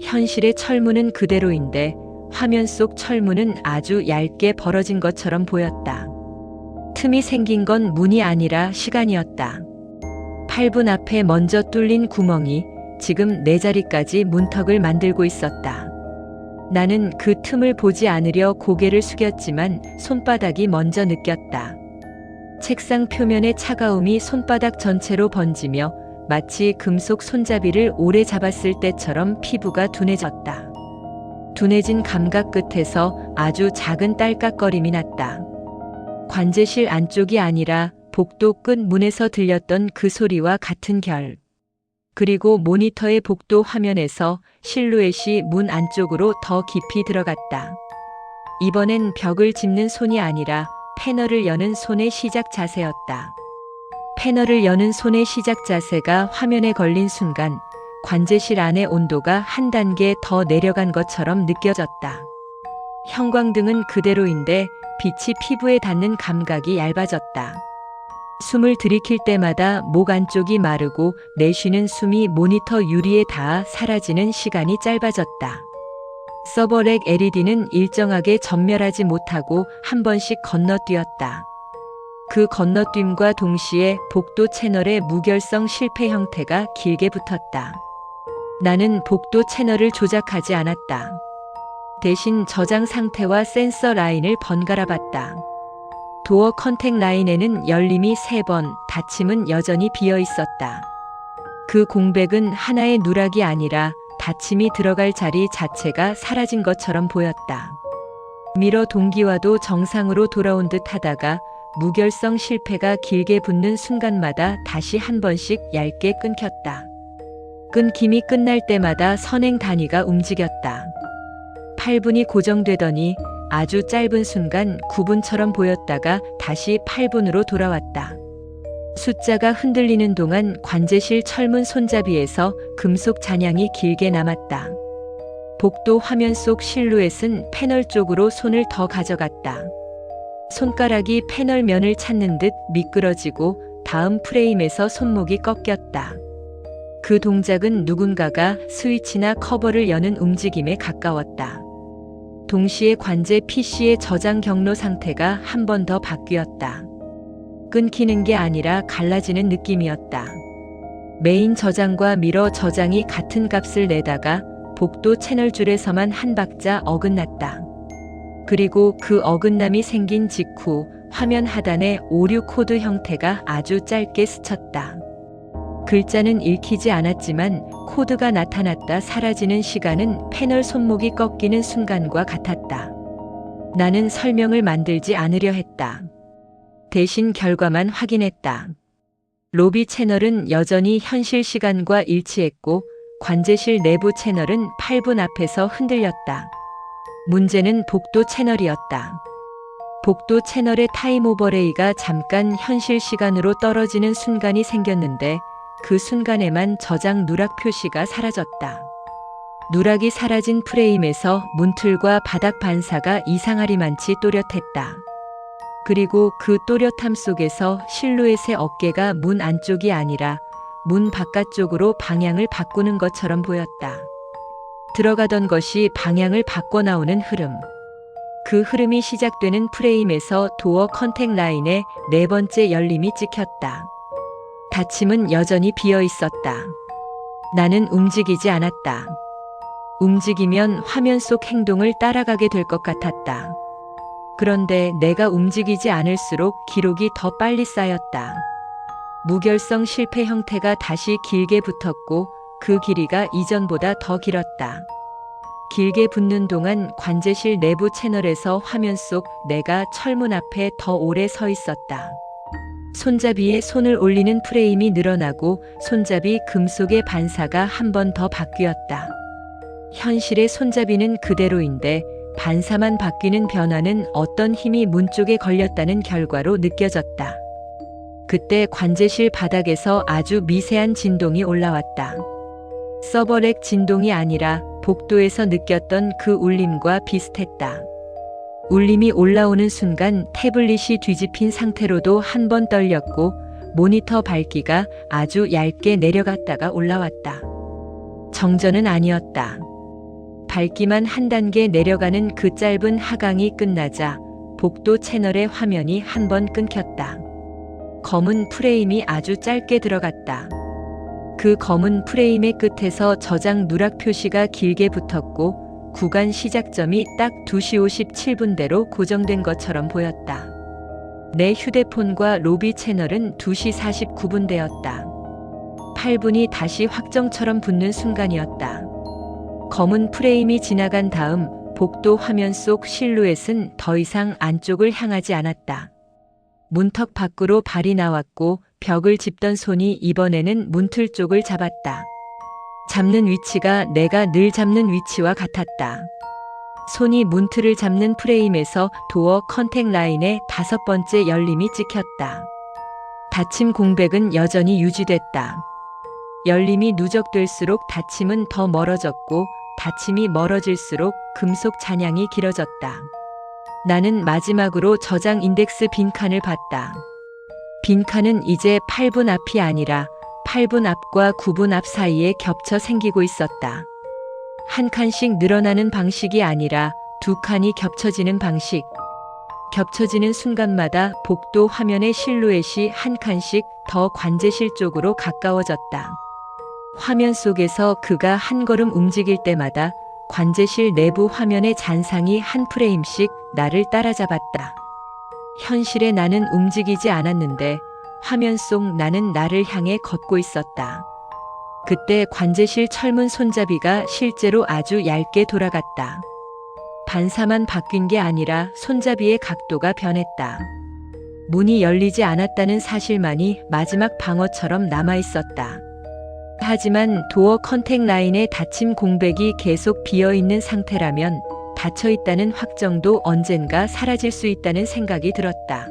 현실의 철문은 그대로인데 화면 속 철문은 아주 얇게 벌어진 것처럼 보였다. 틈이 생긴 건 문이 아니라 시간이었다. 8분 앞에 먼저 뚫린 구멍이 지금 내 자리까지 문턱을 만들고 있었다. 나는 그 틈을 보지 않으려 고개를 숙였지만 손바닥이 먼저 느꼈다. 책상 표면의 차가움이 손바닥 전체로 번지며 마치 금속 손잡이를 오래 잡았을 때처럼 피부가 둔해졌다. 둔해진 감각 끝에서 아주 작은 딸깍거림이 났다. 관제실 안쪽이 아니라 복도 끝 문에서 들렸던 그 소리와 같은 결. 그리고 모니터의 복도 화면에서 실루엣이 문 안쪽으로 더 깊이 들어갔다. 이번엔 벽을 짚는 손이 아니라 패널을 여는 손의 시작 자세였다. 패널을 여는 손의 시작 자세가 화면에 걸린 순간 관제실 안의 온도가 한 단계 더 내려간 것처럼 느껴졌다. 형광등은 그대로인데 빛이 피부에 닿는 감각이 얇아졌다. 숨을 들이킬 때마다 목 안쪽이 마르고 내쉬는 숨이 모니터 유리에 닿아 사라지는 시간이 짧아졌다. 서버렉 LED는 일정하게 전멸하지 못하고 한 번씩 건너뛰었다. 그 건너뛰임과 동시에 복도 채널의 무결성 실패 형태가 길게 붙었다. 나는 복도 채널을 조작하지 않았다. 대신 저장 상태와 센서 라인을 번갈아 봤다. 도어 컨택 라인에는 열림이 3번, 닫힘은 여전히 비어 있었다. 그 공백은 하나의 누락이 아니라 닫힘이 들어갈 자리 자체가 사라진 것처럼 보였다. 미러 동기화도 정상으로 돌아온 듯 하다가 무결성 실패가 길게 붙는 순간마다 다시 한 번씩 얇게 끊겼다. 끊김이 끝날 때마다 선행 단위가 움직였다. 8분이 고정되더니 아주 짧은 순간 9분처럼 보였다가 다시 8분으로 돌아왔다. 숫자가 흔들리는 동안 관제실 철문 손잡이에서 금속 잔향이 길게 남았다. 복도 화면 속 실루엣은 패널 쪽으로 손을 더 가져갔다. 손가락이 패널 면을 찾는 듯 미끄러지고 다음 프레임에서 손목이 꺾였다. 그 동작은 누군가가 스위치나 커버를 여는 움직임에 가까웠다. 동시에 관제 PC의 저장 경로 상태가 한 번 더 바뀌었다. 끊기는 게 아니라 갈라지는 느낌이었다. 메인 저장과 미러 저장이 같은 값을 내다가 복도 채널 줄에서만 한 박자 어긋났다. 그리고 그 어긋남이 생긴 직후 화면 하단에 오류 코드 형태가 아주 짧게 스쳤다. 글자는 읽히지 않았지만 코드가 나타났다 사라지는 시간은 패널 손목이 꺾이는 순간과 같았다. 나는 설명을 만들지 않으려 했다. 대신 결과만 확인했다. 로비 채널은 여전히 현실 시간과 일치했고 관제실 내부 채널은 8분 앞에서 흔들렸다. 문제는 복도 채널이었다. 복도 채널의 타임 오버레이가 잠깐 현실 시간으로 떨어지는 순간이 생겼는데 그 순간에만 저장 누락 표시가 사라졌다. 누락이 사라진 프레임에서 문틀과 바닥 반사가 이상하리만치 또렷했다. 그리고 그 또렷함 속에서 실루엣의 어깨가 문 안쪽이 아니라 문 바깥쪽으로 방향을 바꾸는 것처럼 보였다. 들어가던 것이 방향을 바꿔 나오는 흐름. 그 흐름이 시작되는 프레임에서 도어 컨택 라인의 네 번째 열림이 찍혔다. 닫힘은 여전히 비어 있었다. 나는 움직이지 않았다. 움직이면 화면 속 행동을 따라가게 될 것 같았다. 그런데 내가 움직이지 않을수록 기록이 더 빨리 쌓였다. 무결성 실패 형태가 다시 길게 붙었고 그 길이가 이전보다 더 길었다. 길게 붙는 동안 관제실 내부 채널에서 화면 속 내가 철문 앞에 더 오래 서 있었다. 손잡이에 손을 올리는 프레임이 늘어나고 손잡이 금속의 반사가 한 번 더 바뀌었다. 현실의 손잡이는 그대로인데 반사만 바뀌는 변화는 어떤 힘이 문 쪽에 걸렸다는 결과로 느껴졌다. 그때 관제실 바닥에서 아주 미세한 진동이 올라왔다. 서버렉 진동이 아니라 복도에서 느꼈던 그 울림과 비슷했다. 울림이 올라오는 순간 태블릿이 뒤집힌 상태로도 한 번 떨렸고 모니터 밝기가 아주 얇게 내려갔다가 올라왔다. 정전은 아니었다. 밝기만 한 단계 내려가는 그 짧은 하강이 끝나자 복도 채널의 화면이 한 번 끊겼다. 검은 프레임이 아주 짧게 들어갔다. 그 검은 프레임의 끝에서 저장 누락 표시가 길게 붙었고 구간 시작점이 딱 2시 57분대로 고정된 것처럼 보였다. 내 휴대폰과 로비 채널은 2시 49분대였다. 8분이 다시 확정처럼 붙는 순간이었다. 검은 프레임이 지나간 다음 복도 화면 속 실루엣은 더 이상 안쪽을 향하지 않았다. 문턱 밖으로 발이 나왔고 벽을 짚던 손이 이번에는 문틀 쪽을 잡았다. 잡는 위치가 내가 늘 잡는 위치와 같았다. 손이 문틀을 잡는 프레임에서 도어 컨택 라인의 5번째 열림이 찍혔다. 닫힘 공백은 여전히 유지됐다. 열림이 누적될수록 닫힘은 더 멀어졌고 닫힘이 멀어질수록 금속 잔향이 길어졌다. 나는 마지막으로 저장 인덱스 빈칸을 봤다. 빈칸은 이제 8분 앞이 아니라 8분 앞과 9분 앞 사이에 겹쳐 생기고 있었다. 한 칸씩 늘어나는 방식이 아니라 두 칸이 겹쳐지는 방식. 겹쳐지는 순간마다 복도 화면의 실루엣이 한 칸씩 더 관제실 쪽으로 가까워졌다. 화면 속에서 그가 한 걸음 움직일 때마다 관제실 내부 화면의 잔상이 한 프레임씩 나를 따라잡았다. 현실의 나는 움직이지 않았는데 화면 속 나는 나를 향해 걷고 있었다. 그때 관제실 철문 손잡이가 실제로 아주 얇게 돌아갔다. 반사만 바뀐 게 아니라 손잡이의 각도가 변했다. 문이 열리지 않았다는 사실만이 마지막 방어처럼 남아있었다. 하지만 도어 컨택 라인의 닫힘 공백이 계속 비어있는 상태라면 닫혀있다는 확정도 언젠가 사라질 수 있다는 생각이 들었다.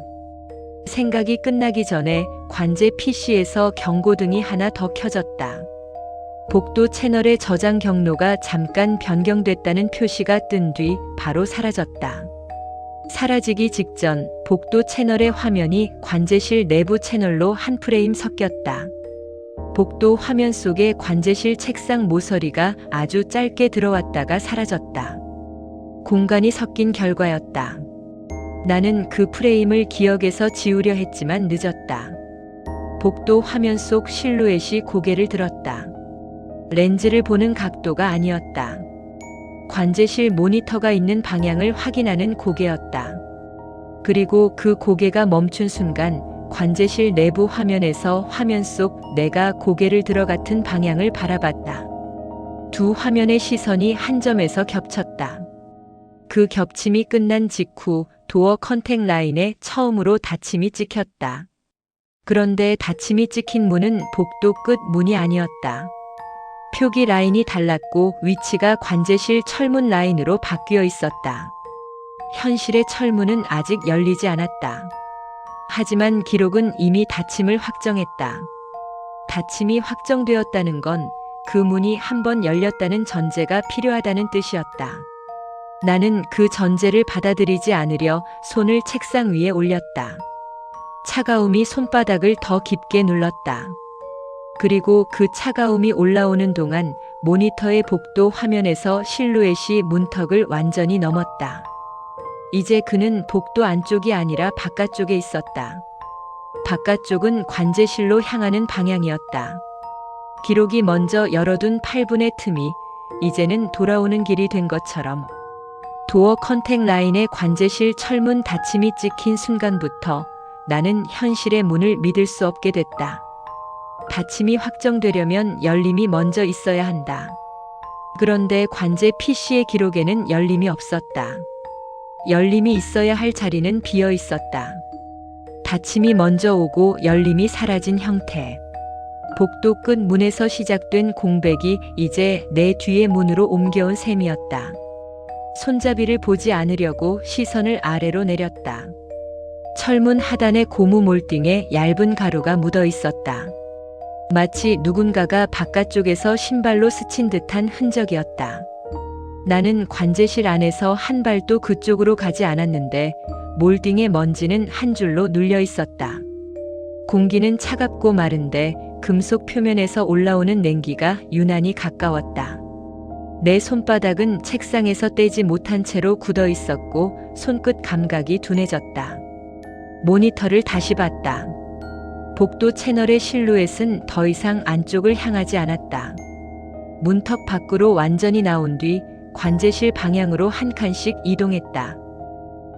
생각이 끝나기 전에 관제 PC에서 경고등이 하나 더 켜졌다. 복도 채널의 저장 경로가 잠깐 변경됐다는 표시가 뜬 뒤 바로 사라졌다. 사라지기 직전 복도 채널의 화면이 관제실 내부 채널로 한 프레임 섞였다. 복도 화면 속에 관제실 책상 모서리가 아주 짧게 들어왔다가 사라졌다. 공간이 섞인 결과였다. 나는 그 프레임을 기억에서 지우려 했지만 늦었다. 복도 화면 속 실루엣이 고개를 들었다. 렌즈를 보는 각도가 아니었다. 관제실 모니터가 있는 방향을 확인하는 고개였다. 그리고 그 고개가 멈춘 순간 관제실 내부 화면에서 화면 속 내가 고개를 들어 같은 방향을 바라봤다. 두 화면의 시선이 한 점에서 겹쳤다. 그 겹침이 끝난 직후 도어 컨택 라인에 처음으로 닫힘이 찍혔다. 그런데 닫힘이 찍힌 문은 복도 끝 문이 아니었다. 표기 라인이 달랐고 위치가 관제실 철문 라인으로 바뀌어 있었다. 현실의 철문은 아직 열리지 않았다. 하지만 기록은 이미 닫힘을 확정했다. 닫힘이 확정되었다는 건 그 문이 한 번 열렸다는 전제가 필요하다는 뜻이었다. 나는 그 전제를 받아들이지 않으려 손을 책상 위에 올렸다. 차가움이 손바닥을 더 깊게 눌렀다. 그리고 그 차가움이 올라오는 동안 모니터의 복도 화면에서 실루엣이 문턱을 완전히 넘었다. 이제 그는 복도 안쪽이 아니라 바깥쪽에 있었다. 바깥쪽은 관제실로 향하는 방향이었다. 기록이 먼저 열어둔 8분의 틈이 이제는 돌아오는 길이 된 것처럼 도어 컨택 라인의 관제실 철문 닫힘이 찍힌 순간부터 나는 현실의 문을 믿을 수 없게 됐다. 닫힘이 확정되려면 열림이 먼저 있어야 한다. 그런데 관제 PC의 기록에는 열림이 없었다. 열림이 있어야 할 자리는 비어 있었다. 닫힘이 먼저 오고 열림이 사라진 형태. 복도 끝 문에서 시작된 공백이 이제 내 뒤의 문으로 옮겨온 셈이었다. 손잡이를 보지 않으려고 시선을 아래로 내렸다. 철문 하단의 고무 몰딩에 얇은 가루가 묻어 있었다. 마치 누군가가 바깥쪽에서 신발로 스친 듯한 흔적이었다. 나는 관제실 안에서 한 발도 그쪽으로 가지 않았는데 몰딩의 먼지는 한 줄로 눌려 있었다. 공기는 차갑고 마른데 금속 표면에서 올라오는 냉기가 유난히 가까웠다. 내 손바닥은 책상에서 떼지 못한 채로 굳어 있었고 손끝 감각이 둔해졌다. 모니터를 다시 봤다. 복도 채널의 실루엣은 더 이상 안쪽을 향하지 않았다. 문턱 밖으로 완전히 나온 뒤 관제실 방향으로 한 칸씩 이동했다.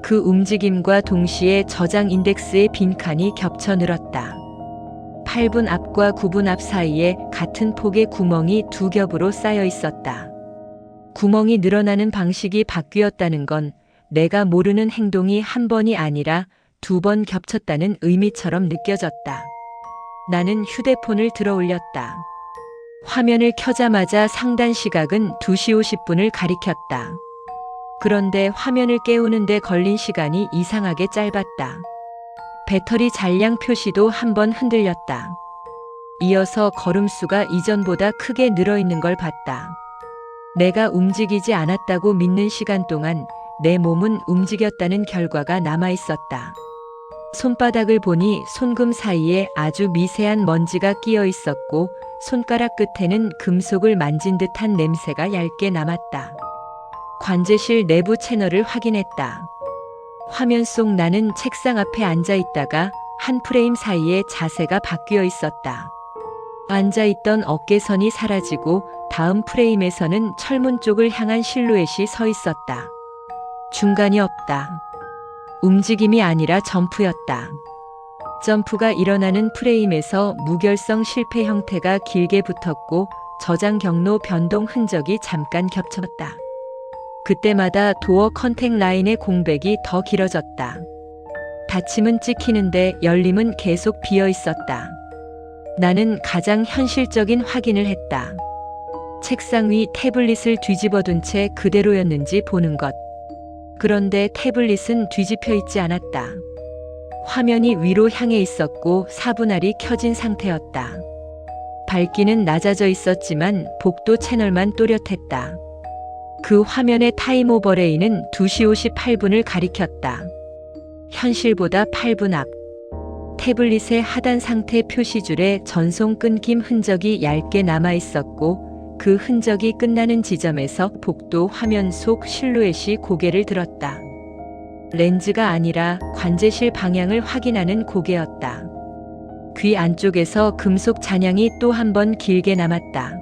그 움직임과 동시에 저장 인덱스의 빈칸이 겹쳐 늘었다. 8분 앞과 9분 앞 사이에 같은 폭의 구멍이 두 겹으로 쌓여 있었다. 구멍이 늘어나는 방식이 바뀌었다는 건 내가 모르는 행동이 한 번이 아니라 두 번 겹쳤다는 의미처럼 느껴졌다. 나는 휴대폰을 들어 올렸다. 화면을 켜자마자 상단 시각은 2시 50분을 가리켰다. 그런데 화면을 깨우는데 걸린 시간이 이상하게 짧았다. 배터리 잔량 표시도 한번 흔들렸다. 이어서 걸음수가 이전보다 크게 늘어있는 걸 봤다. 내가 움직이지 않았다고 믿는 시간 동안 내 몸은 움직였다는 결과가 남아있었다. 손바닥을 보니 손금 사이에 아주 미세한 먼지가 끼어 있었고 손가락 끝에는 금속을 만진 듯한 냄새가 얇게 남았다. 관제실 내부 채널을 확인했다. 화면 속 나는 책상 앞에 앉아 있다가 한 프레임 사이에 자세가 바뀌어 있었다. 앉아 있던 어깨선이 사라지고 다음 프레임에서는 철문 쪽을 향한 실루엣이 서 있었다. 중간이 없다. 움직임이 아니라 점프였다. 점프가 일어나는 프레임에서 무결성 실패 형태가 길게 붙었고 저장 경로 변동 흔적이 잠깐 겹쳤다. 그때마다 도어 컨택 라인의 공백이 더 길어졌다. 닫힘은 찍히는데 열림은 계속 비어 있었다. 나는 가장 현실적인 확인을 했다. 책상 위 태블릿을 뒤집어둔 채 그대로였는지 보는 것. 그런데 태블릿은 뒤집혀 있지 않았다. 화면이 위로 향해 있었고 사분할이 켜진 상태였다. 밝기는 낮아져 있었지만 복도 채널만 또렷했다. 그 화면의 타임 오버레이는 2시 58분을 가리켰다. 현실보다 8분 앞. 태블릿의 하단 상태 표시줄에 전송 끊김 흔적이 얇게 남아 있었고 그 흔적이 끝나는 지점에서 복도 화면 속 실루엣이 고개를 들었다. 렌즈가 아니라 관제실 방향을 확인하는 고개였다. 귀 안쪽에서 금속 잔향이 또 한 번 길게 남았다.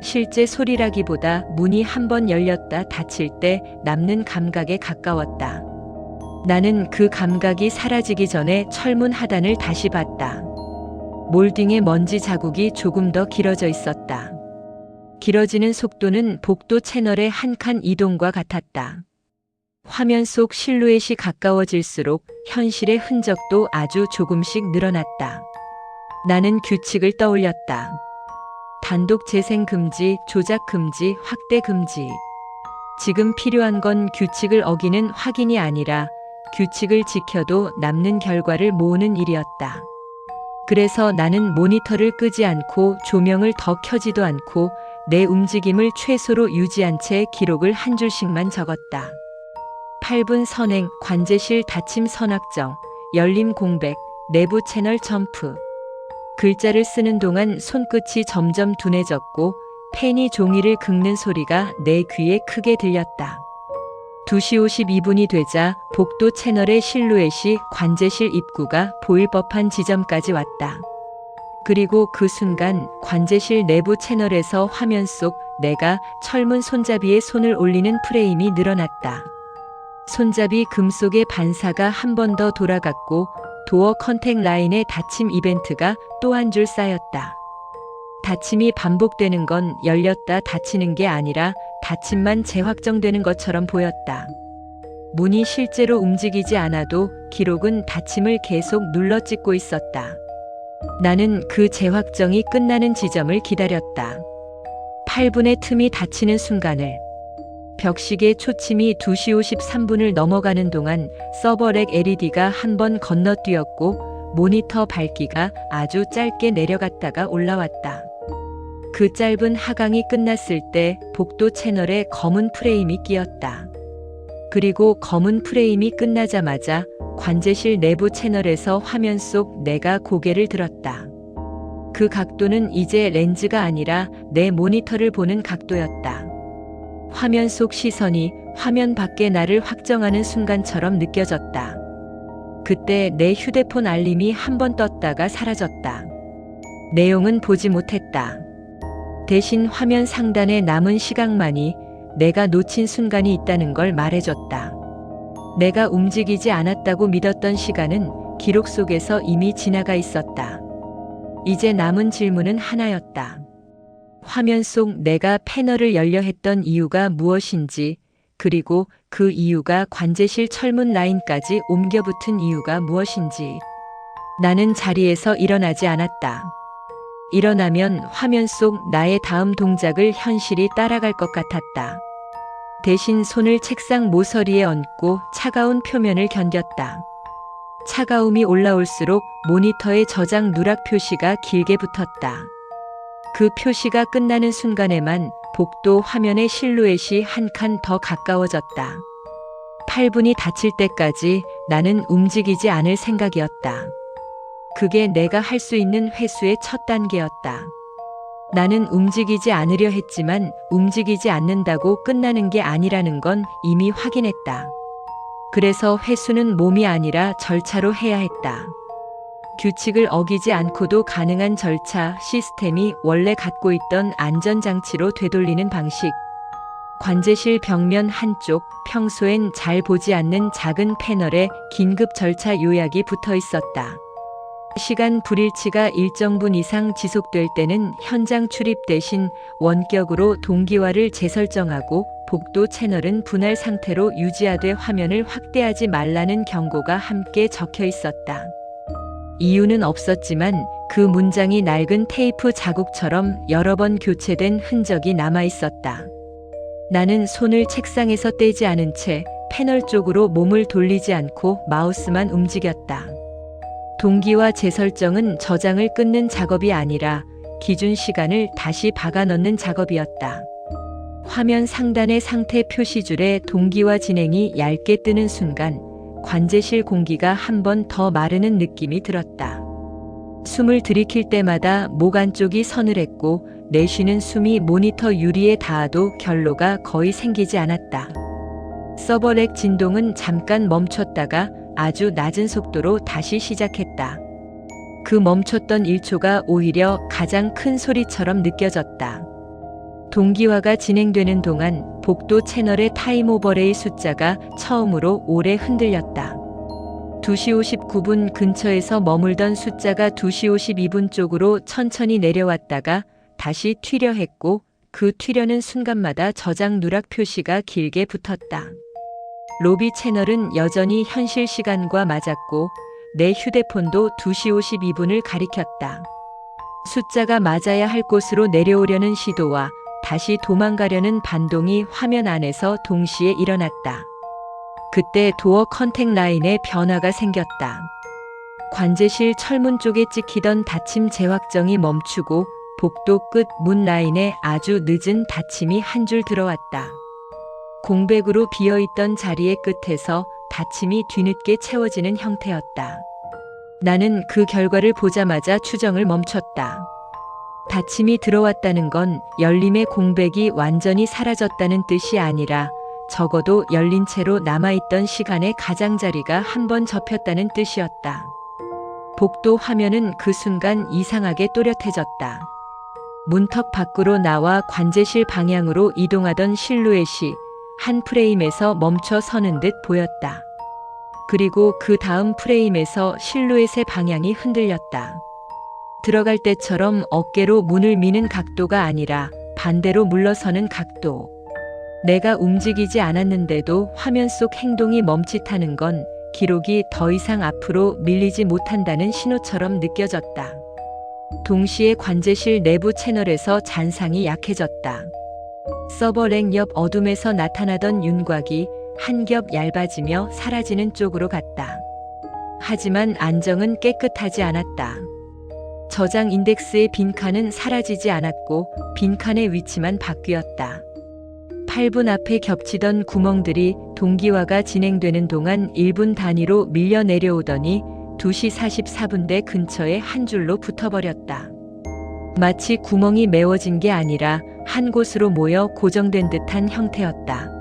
실제 소리라기보다 문이 한 번 열렸다 닫힐 때 남는 감각에 가까웠다. 나는 그 감각이 사라지기 전에 철문 하단을 다시 봤다. 몰딩의 먼지 자국이 조금 더 길어져 있었다. 길어지는 속도는 복도 채널의 한 칸 이동과 같았다. 화면 속 실루엣이 가까워질수록 현실의 흔적도 아주 조금씩 늘어났다. 나는 규칙을 떠올렸다. 단독 재생 금지, 조작 금지, 확대 금지. 지금 필요한 건 규칙을 어기는 확인이 아니라 규칙을 지켜도 남는 결과를 모으는 일이었다. 그래서 나는 모니터를 끄지 않고 조명을 더 켜지도 않고 내 움직임을 최소로 유지한 채 기록을 한 줄씩만 적었다. 8분 선행, 관제실 닫힘 선악정, 열림 공백, 내부 채널 점프. 글자를 쓰는 동안 손끝이 점점 둔해졌고 펜이 종이를 긁는 소리가 내 귀에 크게 들렸다. 2시 52분이 되자 복도 채널의 실루엣이 관제실 입구가 보일 법한 지점까지 왔다. 그리고 그 순간 관제실 내부 채널에서 화면 속 내가 철문 손잡이에 손을 올리는 프레임이 늘어났다. 손잡이 금속의 반사가 한 번 더 돌아갔고 도어 컨택 라인의 닫힘 이벤트가 또 한 줄 쌓였다. 닫힘이 반복되는 건 열렸다 닫히는 게 아니라 닫힘만 재확정되는 것처럼 보였다. 문이 실제로 움직이지 않아도 기록은 닫힘을 계속 눌러 찍고 있었다. 나는 그 재확정이 끝나는 지점을 기다렸다. 8분의 틈이 닫히는 순간을. 벽시계 초침이 2시 53분을 넘어가는 동안 서버렉 LED가 한 번 건너뛰었고 모니터 밝기가 아주 짧게 내려갔다가 올라왔다. 그 짧은 하강이 끝났을 때 복도 채널에 검은 프레임이 끼었다. 그리고 검은 프레임이 끝나자마자 관제실 내부 채널에서 화면 속 내가 고개를 들었다. 그 각도는 이제 렌즈가 아니라 내 모니터를 보는 각도였다. 화면 속 시선이 화면 밖의 나를 확정하는 순간처럼 느껴졌다. 그때 내 휴대폰 알림이 한 번 떴다가 사라졌다. 내용은 보지 못했다. 대신 화면 상단에 남은 시각만이 내가 놓친 순간이 있다는 걸 말해줬다. 내가 움직이지 않았다고 믿었던 시간은 기록 속에서 이미 지나가 있었다. 이제 남은 질문은 하나였다. 화면 속 내가 패널을 열려 했던 이유가 무엇인지, 그리고 그 이유가 관제실 철문 라인까지 옮겨 붙은 이유가 무엇인지. 나는 자리에서 일어나지 않았다. 일어나면 화면 속 나의 다음 동작을 현실이 따라갈 것 같았다. 대신 손을 책상 모서리에 얹고 차가운 표면을 견뎠다. 차가움이 올라올수록 모니터의 저장 누락 표시가 길게 붙었다. 그 표시가 끝나는 순간에만 복도 화면의 실루엣이 한 칸 더 가까워졌다. 8분이 닫힐 때까지 나는 움직이지 않을 생각이었다. 그게 내가 할 수 있는 회수의 첫 단계였다. 나는 움직이지 않으려 했지만 움직이지 않는다고 끝나는 게 아니라는 건 이미 확인했다. 그래서 회수는 몸이 아니라 절차로 해야 했다. 규칙을 어기지 않고도 가능한 절차, 시스템이 원래 갖고 있던 안전장치로 되돌리는 방식. 관제실 벽면 한쪽, 평소엔 잘 보지 않는 작은 패널에 긴급 절차 요약이 붙어 있었다. 시간 불일치가 일정 분 이상 지속될 때는 현장 출입 대신 원격으로 동기화를 재설정하고 복도 채널은 분할 상태로 유지하되 화면을 확대하지 말라는 경고가 함께 적혀 있었다. 이유는 없었지만 그 문장이 낡은 테이프 자국처럼 여러 번 교체된 흔적이 남아 있었다. 나는 손을 책상에서 떼지 않은 채 패널 쪽으로 몸을 돌리지 않고 마우스만 움직였다. 동기화 재설정은 저장을 끊는 작업이 아니라 기준 시간을 다시 박아 넣는 작업이었다. 화면 상단의 상태 표시줄에 동기화 진행이 얇게 뜨는 순간 관제실 공기가 한 번 더 마르는 느낌이 들었다. 숨을 들이킬 때마다 목 안쪽이 서늘했고 내쉬는 숨이 모니터 유리에 닿아도 결로가 거의 생기지 않았다. 서버렉 진동은 잠깐 멈췄다가 아주 낮은 속도로 다시 시작했다. 그 멈췄던 1초가 오히려 가장 큰 소리처럼 느껴졌다. 동기화가 진행되는 동안 복도 채널의 타임 오버레이 숫자가 처음으로 오래 흔들렸다. 2시 59분 근처에서 머물던 숫자가 2시 52분 쪽으로 천천히 내려왔다가 다시 튀려 했고 그 튀려는 순간마다 저장 누락 표시가 길게 붙었다. 로비 채널은 여전히 현실 시간과 맞았고 내 휴대폰도 2시 52분을 가리켰다. 숫자가 맞아야 할 곳으로 내려오려는 시도와 다시 도망가려는 반동이 화면 안에서 동시에 일어났다. 그때 도어 컨택 라인에 변화가 생겼다. 관제실 철문 쪽에 찍히던 닫힘 재확정이 멈추고 복도 끝 문 라인에 아주 늦은 닫힘이 한 줄 들어왔다. 공백으로 비어있던 자리의 끝에서 닫힘이 뒤늦게 채워지는 형태였다. 나는 그 결과를 보자마자 추정을 멈췄다. 닫힘이 들어왔다는 건 열림의 공백이 완전히 사라졌다는 뜻이 아니라 적어도 열린 채로 남아있던 시간의 가장자리가 한 번 접혔다는 뜻이었다. 복도 화면은 그 순간 이상하게 또렷해졌다. 문턱 밖으로 나와 관제실 방향으로 이동하던 실루엣이 한 프레임에서 멈춰 서는 듯 보였다. 그리고 그 다음 프레임에서 실루엣의 방향이 흔들렸다. 들어갈 때처럼 어깨로 문을 미는 각도가 아니라 반대로 물러서는 각도. 내가 움직이지 않았는데도 화면 속 행동이 멈칫하는 건 기록이 더 이상 앞으로 밀리지 못한다는 신호처럼 느껴졌다. 동시에 관제실 내부 채널에서 잔상이 약해졌다. 서버렉 옆 어둠에서 나타나던 윤곽이 한 겹 얇아지며 사라지는 쪽으로 갔다. 하지만 안정은 깨끗하지 않았다. 저장 인덱스의 빈칸은 사라지지 않았고 빈칸의 위치만 바뀌었다. 8분 앞에 겹치던 구멍들이 동기화가 진행되는 동안 1분 단위로 밀려 내려오더니 2시 44분대 근처에 한 줄로 붙어버렸다. 마치 구멍이 메워진 게 아니라 한 곳으로 모여 고정된 듯한 형태였다.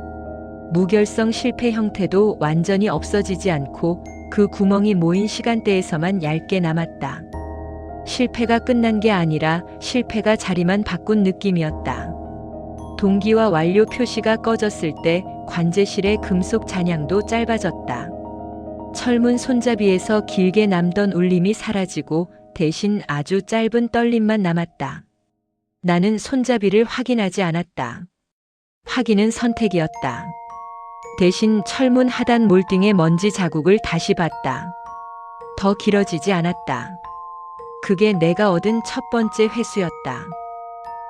무결성 실패 형태도 완전히 없어지지 않고 그 구멍이 모인 시간대에서만 얇게 남았다. 실패가 끝난 게 아니라 실패가 자리만 바꾼 느낌이었다. 동기화 완료 표시가 꺼졌을 때 관제실의 금속 잔향도 짧아졌다. 철문 손잡이에서 길게 남던 울림이 사라지고 대신 아주 짧은 떨림만 남았다. 나는 손잡이를 확인하지 않았다. 확인은 선택이었다. 대신 철문 하단 몰딩의 먼지 자국을 다시 봤다. 더 길어지지 않았다. 그게 내가 얻은 첫 번째 회수였다.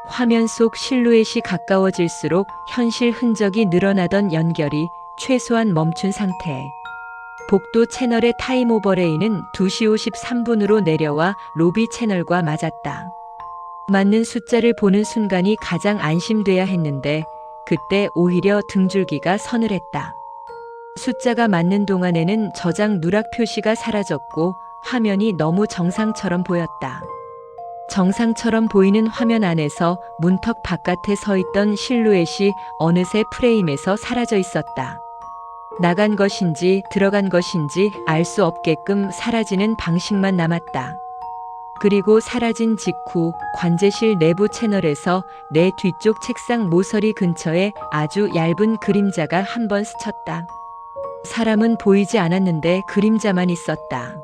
화면 속 실루엣이 가까워질수록 현실 흔적이 늘어나던 연결이 최소한 멈춘 상태. 복도 채널의 타임 오버레이는 2시 53분으로 내려와 로비 채널과 맞았다. 맞는 숫자를 보는 순간이 가장 안심돼야 했는데 그때 오히려 등줄기가 서늘했다. 숫자가 맞는 동안에는 저장 누락 표시가 사라졌고 화면이 너무 정상처럼 보였다. 정상처럼 보이는 화면 안에서 문턱 바깥에 서 있던 실루엣이 어느새 프레임에서 사라져 있었다. 나간 것인지 들어간 것인지 알 수 없게끔 사라지는 방식만 남았다. 그리고 사라진 직후 관제실 내부 채널에서 내 뒤쪽 책상 모서리 근처에 아주 얇은 그림자가 한 번 스쳤다. 사람은 보이지 않았는데 그림자만 있었다.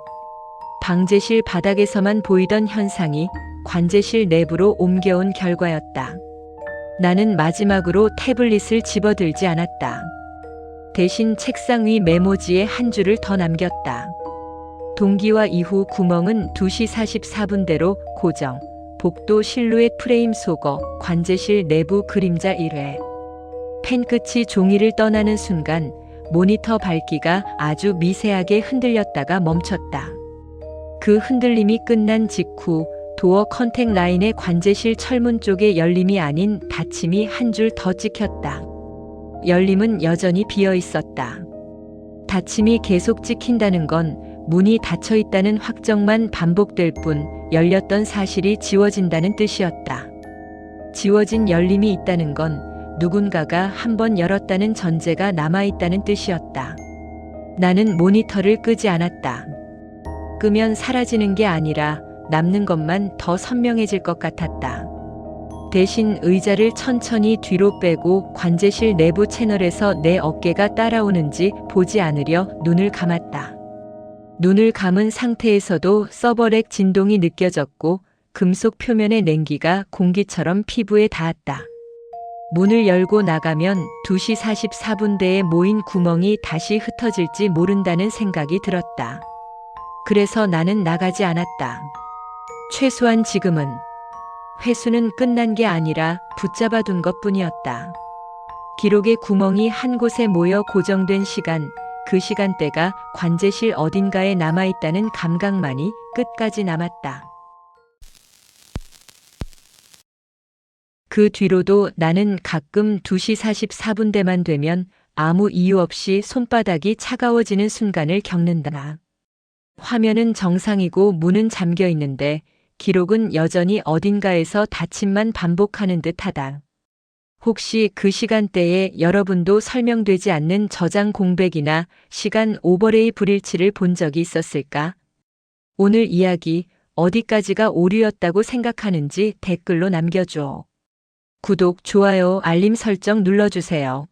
방제실 바닥에서만 보이던 현상이 관제실 내부로 옮겨온 결과였다. 나는 마지막으로 태블릿을 집어들지 않았다. 대신 책상 위 메모지에 한 줄을 더 남겼다. 동기화 이후 구멍은 2시 44분대로 고정. 복도 실루엣 프레임 속어 관제실 내부 그림자 1회. 펜 끝이 종이를 떠나는 순간 모니터 밝기가 아주 미세하게 흔들렸다가 멈췄다. 그 흔들림이 끝난 직후 도어 컨택 라인의 관제실 철문 쪽의 열림이 아닌 닫힘이 한 줄 더 찍혔다. 열림은 여전히 비어 있었다. 닫힘이 계속 찍힌다는 건 문이 닫혀 있다는 확정만 반복될 뿐 열렸던 사실이 지워진다는 뜻이었다. 지워진 열림이 있다는 건 누군가가 한 번 열었다는 전제가 남아있다는 뜻이었다. 나는 모니터를 끄지 않았다. 끄면 사라지는 게 아니라 남는 것만 더 선명해질 것 같았다. 대신 의자를 천천히 뒤로 빼고 관제실 내부 채널에서 내 어깨가 따라오는지 보지 않으려 눈을 감았다. 눈을 감은 상태에서도 서버렉 진동이 느껴졌고 금속 표면의 냉기가 공기처럼 피부에 닿았다. 문을 열고 나가면 2시 44분대에 모인 구멍이 다시 흩어질지 모른다는 생각이 들었다. 그래서 나는 나가지 않았다. 최소한 지금은. 회수는 끝난 게 아니라 붙잡아둔 것뿐이었다. 기록의 구멍이 한 곳에 모여 고정된 시간, 그 시간대가 관제실 어딘가에 남아있다는 감각만이 끝까지 남았다. 그 뒤로도 나는 가끔 2시 44분대만 되면 아무 이유 없이 손바닥이 차가워지는 순간을 겪는다. 화면은 정상이고 문은 잠겨 있는데 기록은 여전히 어딘가에서 닫힘만 반복하는 듯하다. 혹시 그 시간대에 여러분도 설명되지 않는 저장 공백이나 시간 오버레이 불일치를 본 적이 있었을까? 오늘 이야기 어디까지가 오류였다고 생각하는지 댓글로 남겨줘. 구독, 좋아요, 알림 설정 눌러주세요.